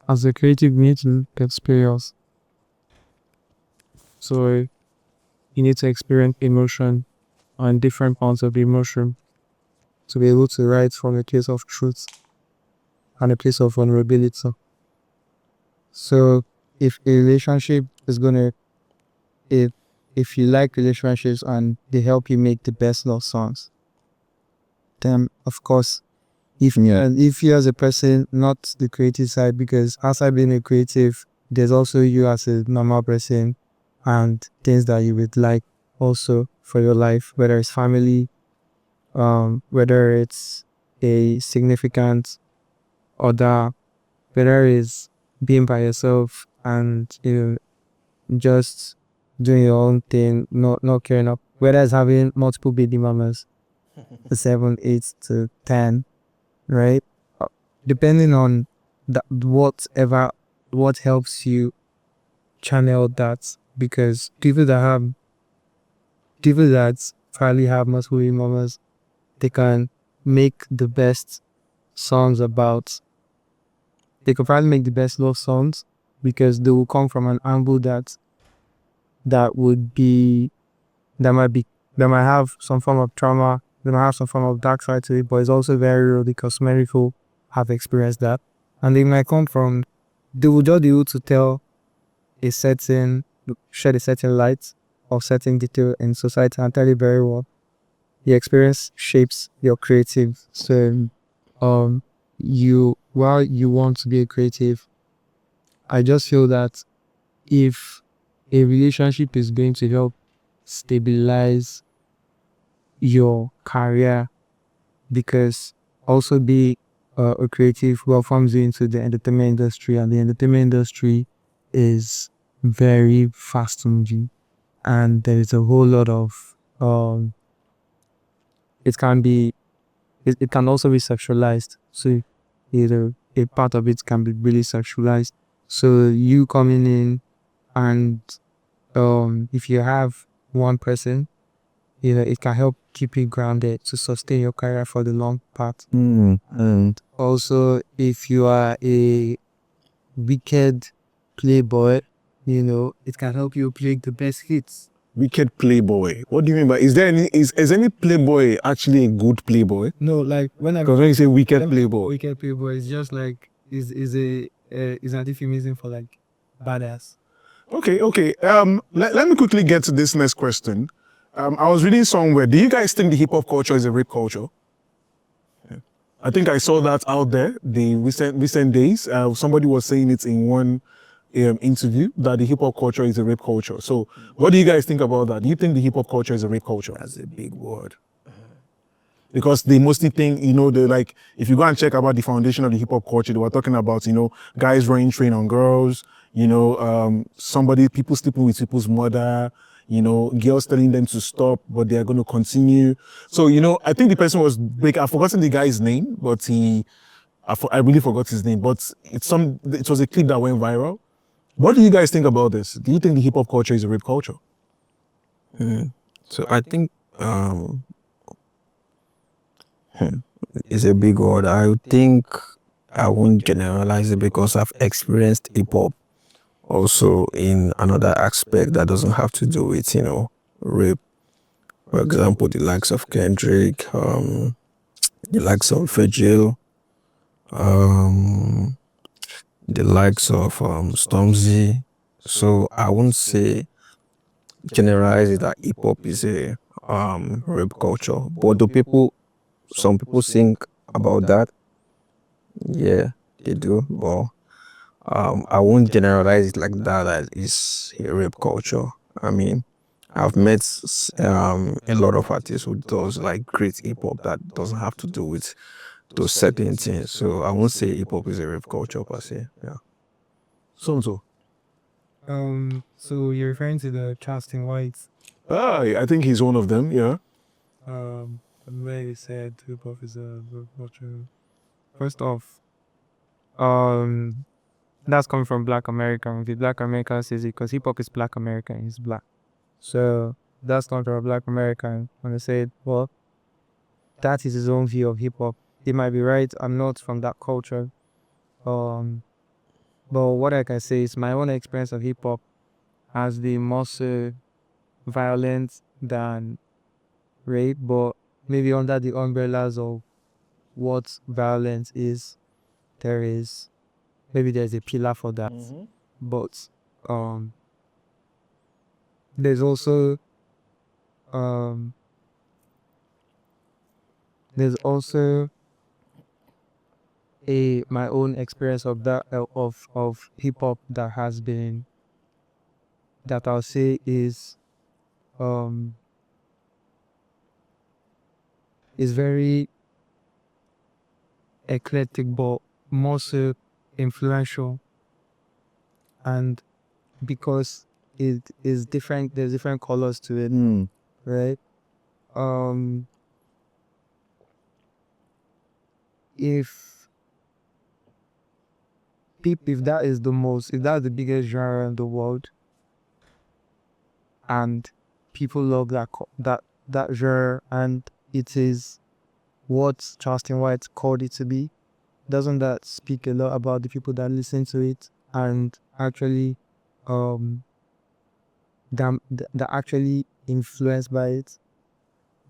As a creative, you need to experience. So you need to experience emotion and different parts of the emotion to be able to write from a place of truth and a place of vulnerability. So if a relationship is gonna, if if you like relationships and they help you make the best love songs, then of course, if you as a person, not the creative side, because outside being a creative, there's also you as a normal person and things that you would like also for your life, whether it's family, whether it's a significant other, whether it's being by yourself and just doing your own thing, not caring up, whether it's having multiple baby mamas, 7, 8 to 10, right? Depending on that, what helps you channel that, because people that probably have multiple baby mamas, they can make the best songs about, they could probably make the best love songs because they will come from an angle that would be, that might be, that might have some form of trauma, they might have some form of dark side to it, but it's also very real because many people have experienced that. And they might come from, they will just be able to tell a certain, shed a certain light of certain detail in society and tell you very well. The experience shapes your creative. So, while you want to be a creative, I just feel that if a relationship is going to help stabilize your career, because also be a creative welcomes you into the entertainment industry, and the entertainment industry is very fast moving, and there is a whole lot of it can be, it can also be sexualized. So either a part of it can be really sexualized. So you coming in and if you have one person, it can help keep you grounded to sustain your career for the long part. And also, if you are a wicked playboy, it can help you play the best hits. Wicked playboy. What do you mean by? Is any playboy actually a good playboy? No, like Because when you say wicked playboy, wicked playboy is just like is an euphemism for like badass. okay. Let me quickly get to this next question. I was reading somewhere. Do you guys think the hip hop culture is a rape culture? I think I saw that out there the recent days. Somebody was saying it in one interview that the hip hop culture is a rape culture. So, what do you guys think about that? Do you think the hip hop culture is a rape culture? That's a big word. Because they mostly think, they like, if you go and check about the foundation of the hip hop culture, they were talking about, guys running train on girls, people sleeping with people's mother, girls telling them to stop, but they are going to continue. So, I think the person was big. I've forgotten the guy's name, but I really forgot his name, but it was a clip that went viral. What do you guys think about this? Do you think the hip hop culture is a rape culture? So I think it's a big word. I think I won't generalize it because I've experienced hip hop also in another aspect that doesn't have to do with rape. For example, the likes of Kendrick, the likes of Virgil, the likes of Stormzy. So I won't say generalize it that hip hop is a rape culture. But some people think about that. Yeah, they do. But I won't generalize it like that as it's a rape culture. I mean, I've met a lot of artists who does like great hip hop that doesn't have to do with those certain things. So I won't say hip hop is a rape culture per se. Yeah. So. So you're referring to the Charleston Whites, I think he's one of them, yeah. where you said hip hop is a culture. First off, that's coming from Black American. The Black American says it because hip hop is Black American, it's black. So that's coming from a Black American. When I said, well, that is his own view of hip hop. He might be right. I'm not from that culture. But what I can say is my own experience of hip hop has been more so violent than rape, but maybe under the umbrellas of what violence is, there's a pillar for that. But there's also my own experience of that of hip hop that has been, that I'll say is very eclectic but more so influential, and because it is different, there's different colors to it, right? If that's the biggest genre in the world, and people love that genre, and it is what Charleston White called it to be, doesn't that speak a lot about the people that listen to it and actually that actually influenced by it?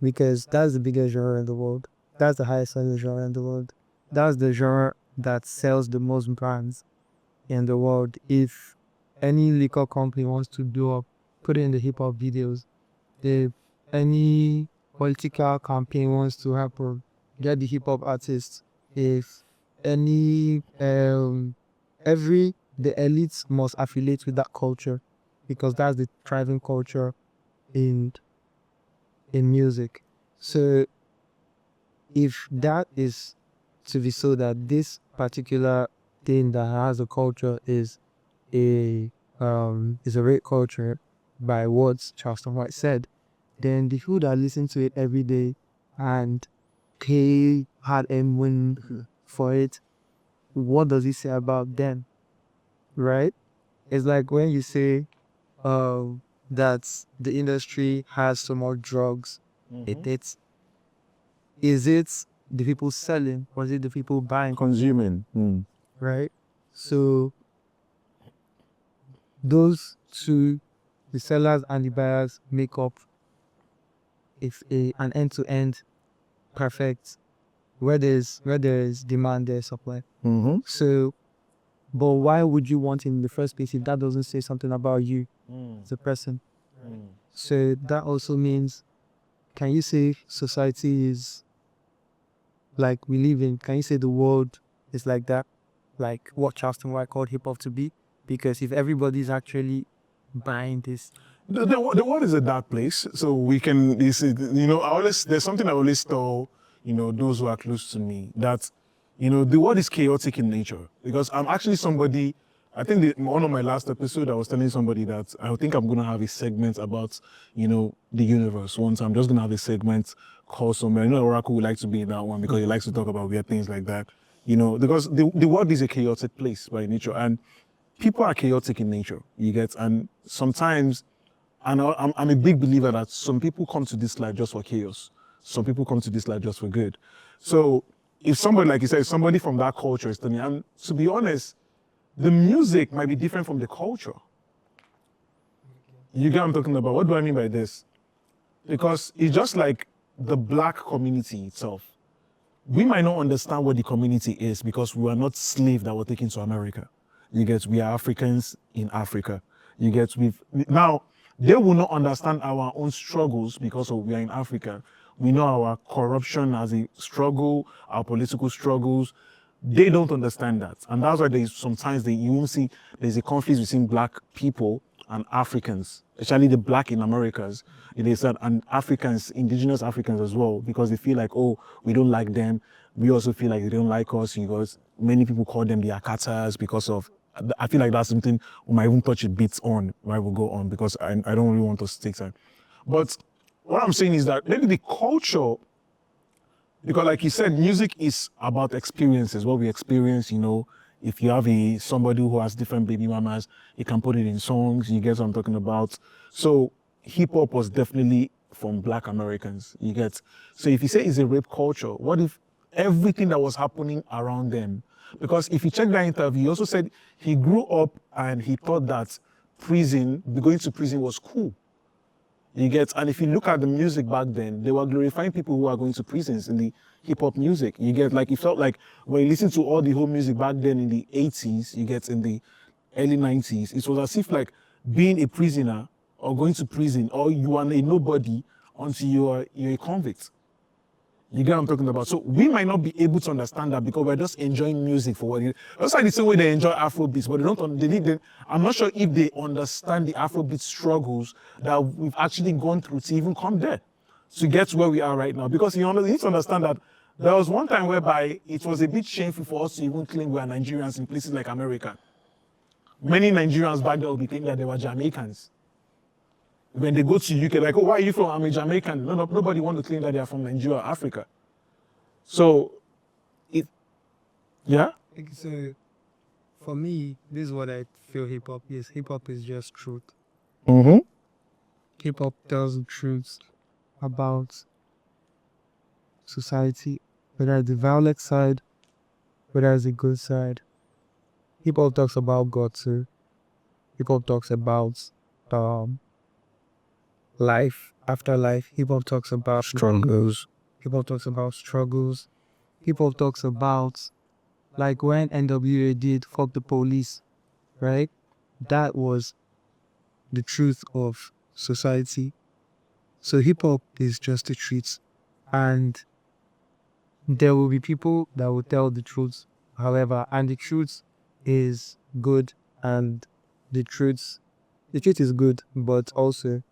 Because that's the biggest genre in the world. That's the highest selling genre in the world. That's the genre that sells the most brands in the world. If any liquor company wants to do up, put it in the hip hop videos. If any political campaign wants to happen, get the hip hop artists. If any the elites must affiliate with that culture, because that's the thriving culture in music. So if that is to be so, that this particular thing that has a culture is a rape culture by what Charleston White said, then the people that listen to it every day and pay hard and win for it, what does it say about them? Right? It's like when you say that the industry has so much drugs. Is it the people selling, or is it the people buying? Consuming. Right? So those two, the sellers and the buyers, make up an end-to-end perfect, where there's demand, there's supply. So, but why would you want it in the first place if that doesn't say something about you as a person? So that also means, can you say society is like we live in? Can you say the world is like that? Like what Charleston White called hip hop to be? Because if everybody's actually buying this, The world is a dark place, so we can, there's something I always tell, those who are close to me, that, the world is chaotic in nature. Because I'm actually somebody, I think one of my last episode, I was telling somebody that I think I'm going to have a segment about, the universe. Once I'm just going to have a segment called somewhere. I know Oracle would like to be in that one because he likes to talk about weird things like that. Because the world is a chaotic place by nature, and people are chaotic in nature, you get, and sometimes, and I'm a big believer that some people come to this life just for chaos. Some people come to this life just for good. So if somebody, like you said, somebody from that culture is telling me, and to be honest, the music might be different from the culture. You get what I'm talking about? What do I mean by this? Because it's just like the black community itself. We might not understand what the community is because we are not slaves that were taken to America. You get, we are Africans in Africa. You get, now, they will not understand our own struggles because of we are in Africa. We know our corruption as a struggle, our political struggles. They don't understand that. And that's why there's sometimes you won't see there's a conflict between black people and Africans, especially the black in Americas. It is that, and Africans, indigenous Africans as well, because they feel like, oh, we don't like them. We also feel like they don't like us because many people call them the Akatas because of, I feel like that's something we might even touch a bit on while we go on because I don't really want us to take time. But what I'm saying is that maybe the culture, because like you said, music is about experiences, what we experience, if you have somebody who has different baby mamas, you can put it in songs, you get what I'm talking about. So hip hop was definitely from black Americans, you get. So if you say it's a rape culture, what if everything that was happening around them? Because if you check that interview, he also said he grew up and he thought that going to prison was cool. You get, and if you look at the music back then, they were glorifying people who are going to prisons in the hip hop music. You get, like, it felt like when you listen to all the whole music back then in the 80s, you get in the early 90s, it was as if like being a prisoner or going to prison, or you are a nobody until you're a convict. You get what I'm talking about? So we might not be able to understand that because we're just enjoying music for what it is. Just like the same way they enjoy Afrobeats, but I'm not sure if they understand the Afrobeat struggles that we've actually gone through to even come there, to get where we are right now. Because you need to understand that there was one time whereby it was a bit shameful for us to even claim we are Nigerians in places like America. Many Nigerians back there will be thinking that they were Jamaicans. When they go to UK, like, oh, why are you from? I'm a Jamaican. Nobody want to claim that they are from Nigeria or Africa. So, yeah? So, for me, this is what I feel hip hop is. Hip hop is just truth. Mm-hmm. Hip hop tells the truth about society, whether it's the violent side, whether it's the good side. Hip hop talks about God too. Hip hop talks about life, afterlife. Hip hop talks about Struggles. Hip hop talks about struggles. Hip hop talks about like when NWA did "Fuck the Police," right? That was the truth of society. So hip hop is just the truth, and there will be people that will tell the truth. However, and the truth is good, and the truth is good, but also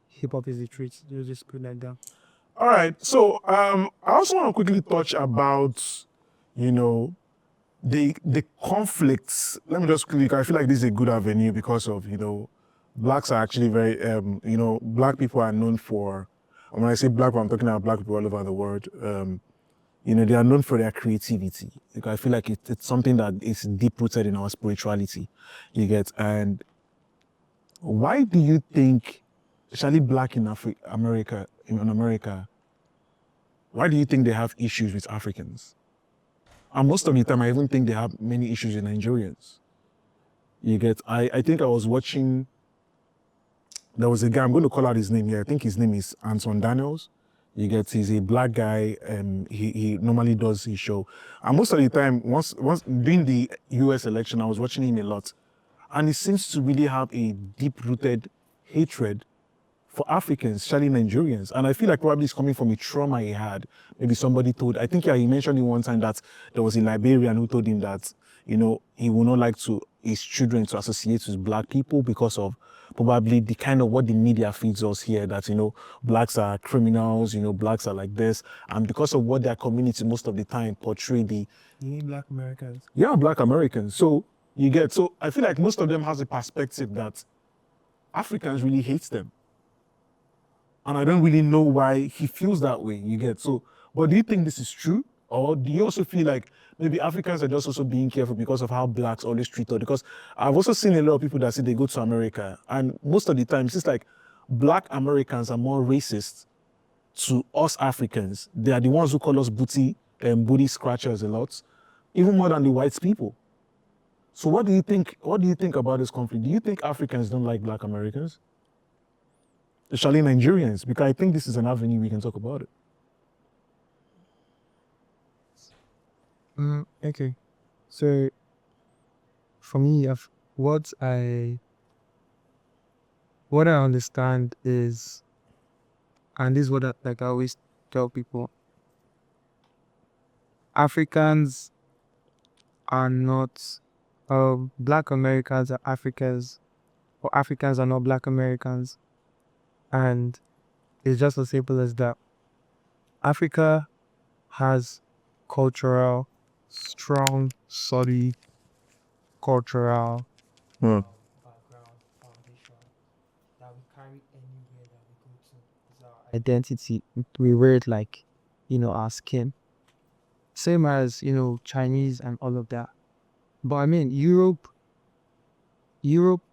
hip hop is the truth. You just put like that. All right. So, I also want to quickly touch about, the conflicts. Let me just quickly, I feel like this is a good avenue because of, blacks are actually very, black people are known for, and when I say black, I'm talking about black people all over the world. They are known for their creativity. Like, I feel like it's something that is deep rooted in our spirituality. You get, and why do you think, especially black in America, why do you think they have issues with Africans? And most of the time, I even think they have many issues with Nigerians. You get, I think I was watching, there was a guy, I'm going to call out his name here. I think his name is Anton Daniels. You get, he's a black guy, and he normally does his show. And most of the time, once during the US election, I was watching him a lot. And he seems to really have a deep-rooted hatred for Africans, especially Nigerians. And I feel like probably it's coming from a trauma he had. Maybe somebody told, I think he mentioned it one time that there was a Liberian who told him that, he would not like his children to associate with black people because of probably the kind of what the media feeds us here, that, blacks are criminals, blacks are like this. And because of what their community most of the time portray You need black Americans. yeah, black Americans. So I feel like most of them has a perspective that Africans really hate them. And I don't really know why he feels that way, you get. So, but do you think this is true? Or do you also feel like maybe Africans are just also being careful because of how blacks always treat us? Because I've also seen a lot of people that say they go to America, and most of the time it's like black Americans are more racist to us Africans. They are the ones who call us booty scratchers a lot, even more than the white people. So what do you think about this conflict? Do you think Africans don't like black Americans? Especially Nigerians, because I think this is an avenue we can talk about it. Okay. So, for me, what I what I understand is, and this is what I always tell people, Africans are not, Black Americans are Africans, or Africans are not Black Americans. And it's just as simple as that. Africa has strong, solid cultural background, foundation that we carry anywhere that we go to. It's our identity. We wear it like, our skin. Same as, Chinese and all of that. But I mean, Europe,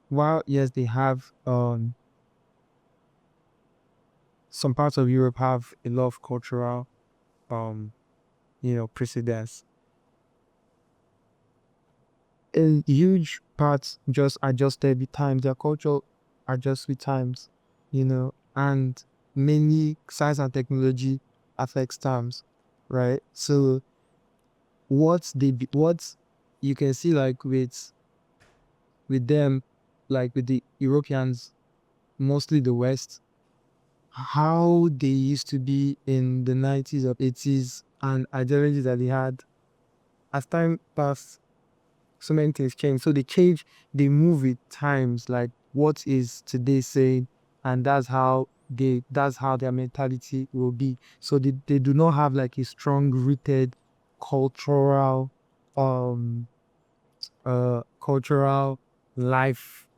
while yes, they have, some parts of Europe have a lot of cultural, precedence. In huge parts just adjusted with times. Their culture adjusts with times, and many science and technology affects times, right? So what you can see, like with them, like with the Europeans, mostly the West, how they used to be in the 90s or 80s, and ideologies that they had. As time passed, so many things change. So they move with times, like what is today saying, and that's how their mentality will be. So they do not have like a strong rooted cultural cultural life,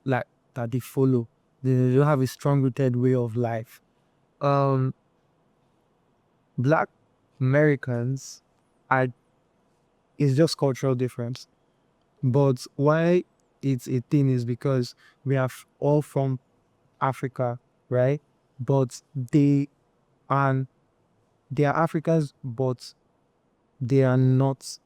like that they follow. They don't have a strong rooted way of life. Um Black Americans are it's just cultural difference. But why it's a thing is because we are all from Africa, right? But are they are Africans, but they are not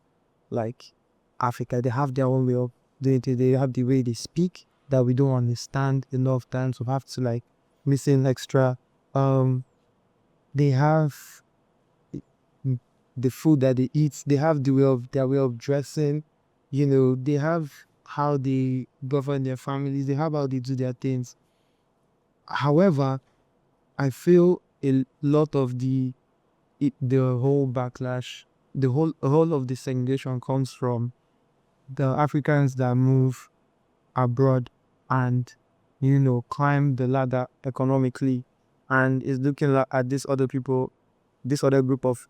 like Africa. They have their own way of doing it. They have the way they speak that we don't understand enough times. We have to like missing extra. They have the food that they eat. They have their way of dressing. They have how they govern their families. They have how they do their things. However, I feel a lot of the whole backlash, the whole of the segregation comes from the Africans that move abroad and climb the ladder economically, and is looking at this other group of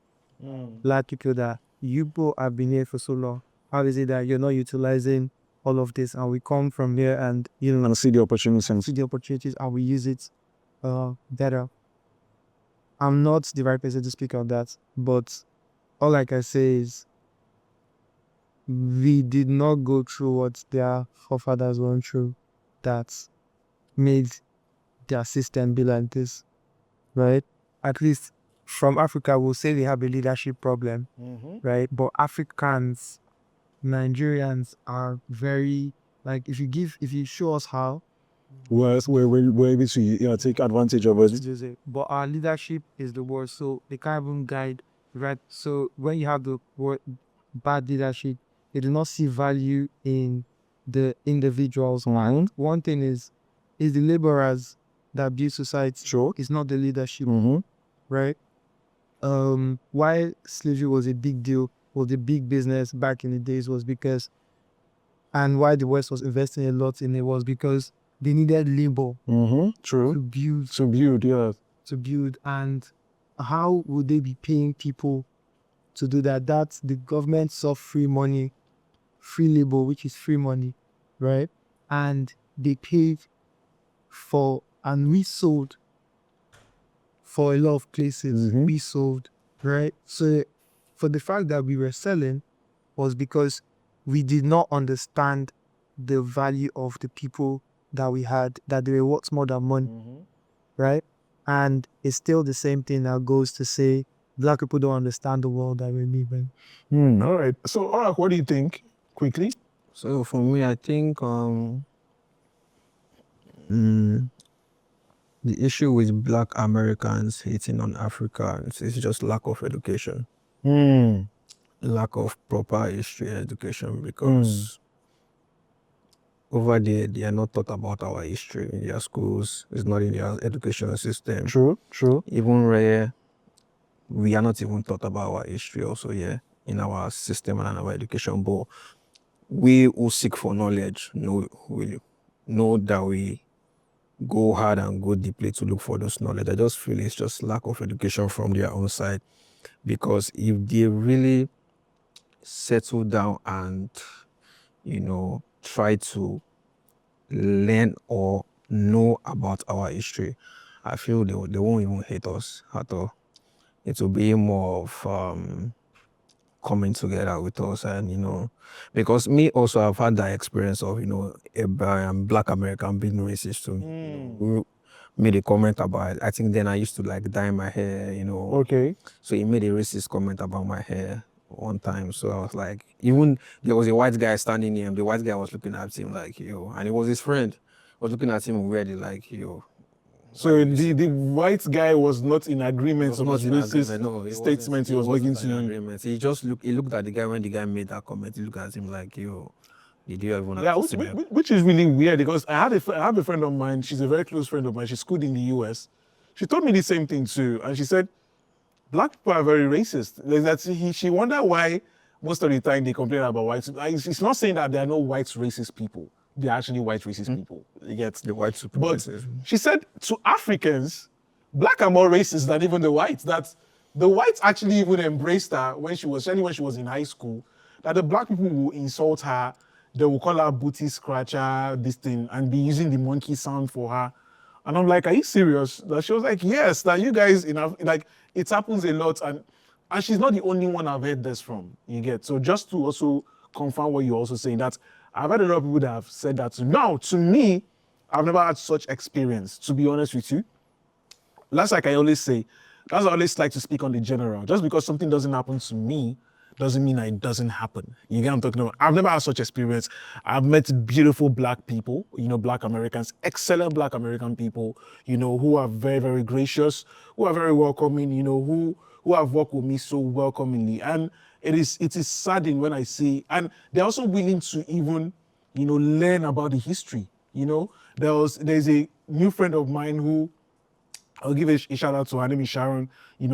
black people that you both have been here for so long. How is it that you're not utilizing all of this, and we come from here and And see the opportunities. and we use it better. I'm not the right person to speak on that, but all I can say is we did not go through what their forefathers went through that made their system be like this, right? At least from Africa, we'll say they have a leadership problem, right? But Africans, Nigerians are very, like, if you show us how, We're able to take advantage of it. but our leadership is the worst, so they can't even guide, right? So when you have the word bad leadership, they do not see value in the individuals. One thing is the laborers that build society. Sure. It's not the leadership, right? Why slavery was a big deal, was a big business back in the days, was because, and why the West was investing a lot in it, was because they needed labor True. to build. Yeah. To build, and how would they be paying people to do that? That the government saw free money, free labor, which is free money, right? And they paid for, and we sold for a lot of places. We sold, right? So for the fact that we were selling was because we did not understand the value of the people that we had, that they were worth more than money, right? And it's still the same thing that goes to say black people don't understand the world that we live in. All right. So, Orak, what do you think? Quickly. So for me, I think the issue with Black Americans hating on Africans is just lack of education, lack of proper history education. Because over there, they are not taught about our history in their schools. It's not in their educational system. True. Even where we are not even taught about our history also here in our system and our education. But we who seek for knowledge we know that we go hard and go deeply to look for those knowledge. I just feel it's just lack of education from their own side, because if they really settle down and try to learn or know about our history, I feel they won't even hate us at all. It will be more of coming together with us, and because me also I've had that experience of a Black American being racist to me. Who made a comment about it. I think then I used to like dye my hair, Okay. so he made a racist comment about my hair one time. So I was like, even there was a white guy standing near him. The white guy was looking at him like, yo, and it was his friend. Was looking at him weirdly like, yo. So the white guy was not in agreement of his racist No, statement he was making to you. agreement. He looked at the guy when the guy made that comment. He looked at him like, yo, did you ever Yeah, which is really weird, because I have a friend of mine. She's a very close friend of mine. She schooled in the US. She told me the same thing too, and she said Black people are very racist. Like that she wondered why most of the time they complain about whites. It's not saying that there are no white racist people. They're actually white racist people. You get the white But supremacists. she said to Africans, Black are more racist than even the whites. That the whites actually even embraced her when she was in high school. That the Black people will insult her, they will call her booty scratcher, this thing, and be using the monkey sound for her. And I'm like, are you serious? That she was like, yes, that you guys like it happens a lot, and she's not the only one I've heard this from. You get. So just to also confirm what you're also saying, that I've had a lot of people that have said that to me. Now, to me, I've never had such experience, to be honest with you. That's like I always say, that's I always like to speak on the general. Just because something doesn't happen to me doesn't mean that it doesn't happen. You get what I'm talking about? I've never had such experience. I've met beautiful Black people, Black Americans, excellent Black American people, who are very, very gracious, who are very welcoming, who have worked with me so welcomingly. And it is saddening when I see, and they're also willing to even, learn about the history. There's a new friend of mine who, I'll give a shout out to her name is Sharon.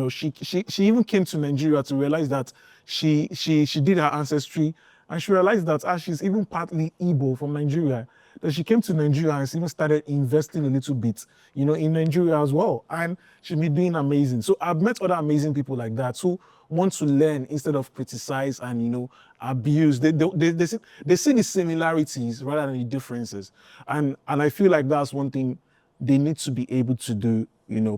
She even came to Nigeria to realize that she did her ancestry, and she realized that she's even partly Igbo from Nigeria. That she came to Nigeria and she even started investing a little bit, in Nigeria as well. And she's been doing amazing. So I've met other amazing people like that who want to learn instead of criticize and abuse. They see the similarities rather than the differences. And I feel like that's one thing they need to be able to do,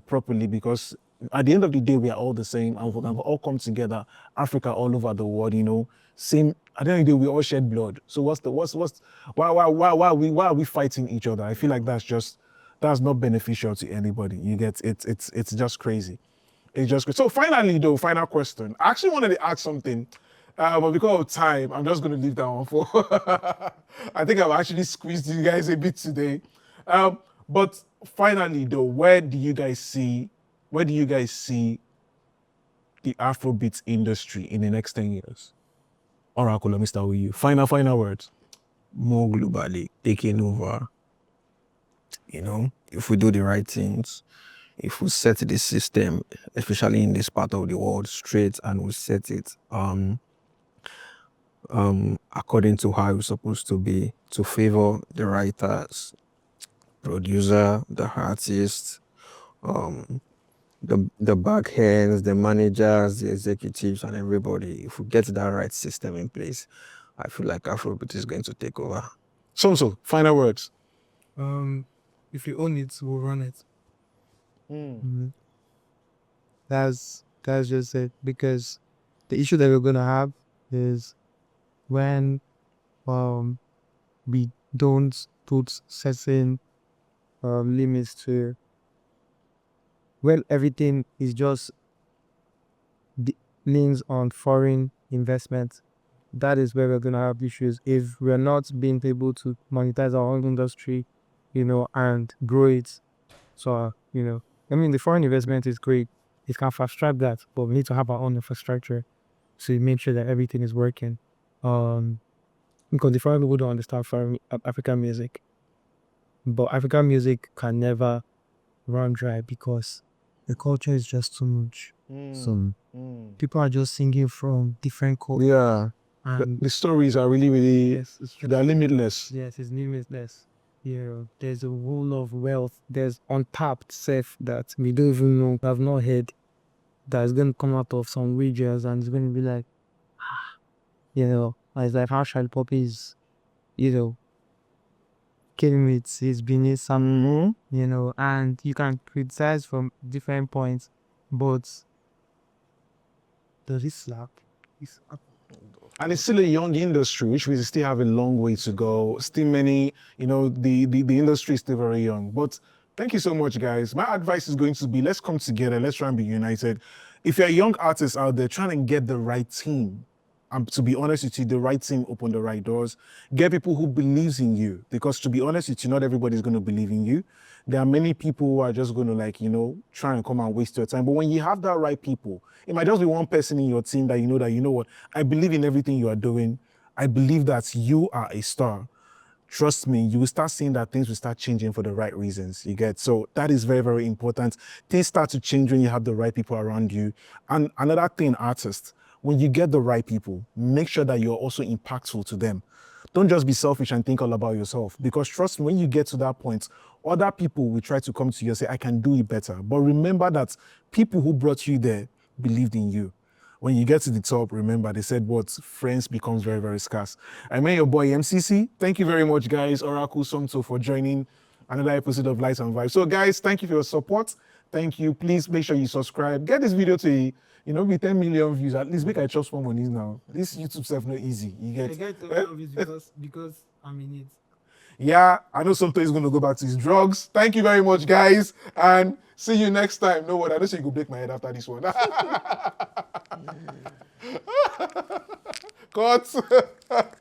properly, because at the end of the day, we are all the same, and we can all come together, Africa, all over the world, same. At the end of the day, we all shed blood. So why are we fighting each other? I feel like that's not beneficial to anybody. You get it's just crazy. It's just crazy. So finally, though, final question. I actually wanted to ask something, but because of time, I'm just going to leave that one for. I think I've actually squeezed you guys a bit today. But finally, though, where do you guys see the Afrobeat industry in the next 10 years? Oracle, let me start with you. Final words. More globally taking over. If we do the right things, if we set the system, especially in this part of the world, straight, and we set it according to how it's supposed to be, to favor the writers, producer, the artists, the back hands, the managers, the executives, and everybody. If we get that right system in place, I feel like Afrobeat is going to take over. So final words. If you own it, we'll run it. That's just it. Because the issue that we're gonna have is when we don't put certain limits to, well, everything is just leans on foreign investment. That is where we're gonna have issues if we're not being able to monetize our own industry, and grow it. So the foreign investment is great. It can fast track that, but we need to have our own infrastructure to make sure that everything is working. because the foreign people don't understand African music. But African music can never run dry because the culture is just too much. So people are just singing from different cultures. Yeah. And The stories are really, really, yes, it's just, they're limitless. yes, it's limitless. Yeah, there's a whole of wealth. There's untapped self that we don't even know, have not heard, that is going to come out of some regions and it's going to be like, you know, it's like how Child Poppy is, you know, killing it's beneath some, you know, and you can criticize from different points, but does it slap? And it's still a young industry, which we still have a long way to go. Still many, you know, the industry is still very young. But thank you so much, guys. My advice is going to be, let's come together. Let's try and be united. If you're a young artist out there, trying to get the right team. And to be honest with you, the right team open the right doors. Get people who believes in you. Because to be honest with you, not everybody's going to believe in you. There are many people who are just going to, like, you know, try and come and waste your time. But when you have that right people, it might just be one person in your team that, you know what, I believe in everything you are doing. I believe that you are a star. Trust me, you will start seeing that things will start changing for the right reasons, you get? So that is very, very important. Things start to change when you have the right people around you. And another thing, artists, when you get the right people, make sure that you're also impactful to them. Don't just be selfish and think all about yourself. Because trust me, when you get to that point, other people will try to come to you and say, I can do it better. But remember that people who brought you there believed in you. When you get to the top, remember, they said what? Friends becomes very, very scarce. I met your boy MCC. Thank you very much, guys. Oracle Songto for joining another episode of Lights and Vibes. So, guys, thank you for your support. Thank you. Please make sure you subscribe. Get this video to, be 10 million views. At least make I trust more money now. This YouTube stuff not easy. You get? I get the because I'm in it. Yeah, I know Somto is going to go back to his drugs. Thank you very much, guys. And see you next time. No, what? I don't say you go break my head after this one. Cut.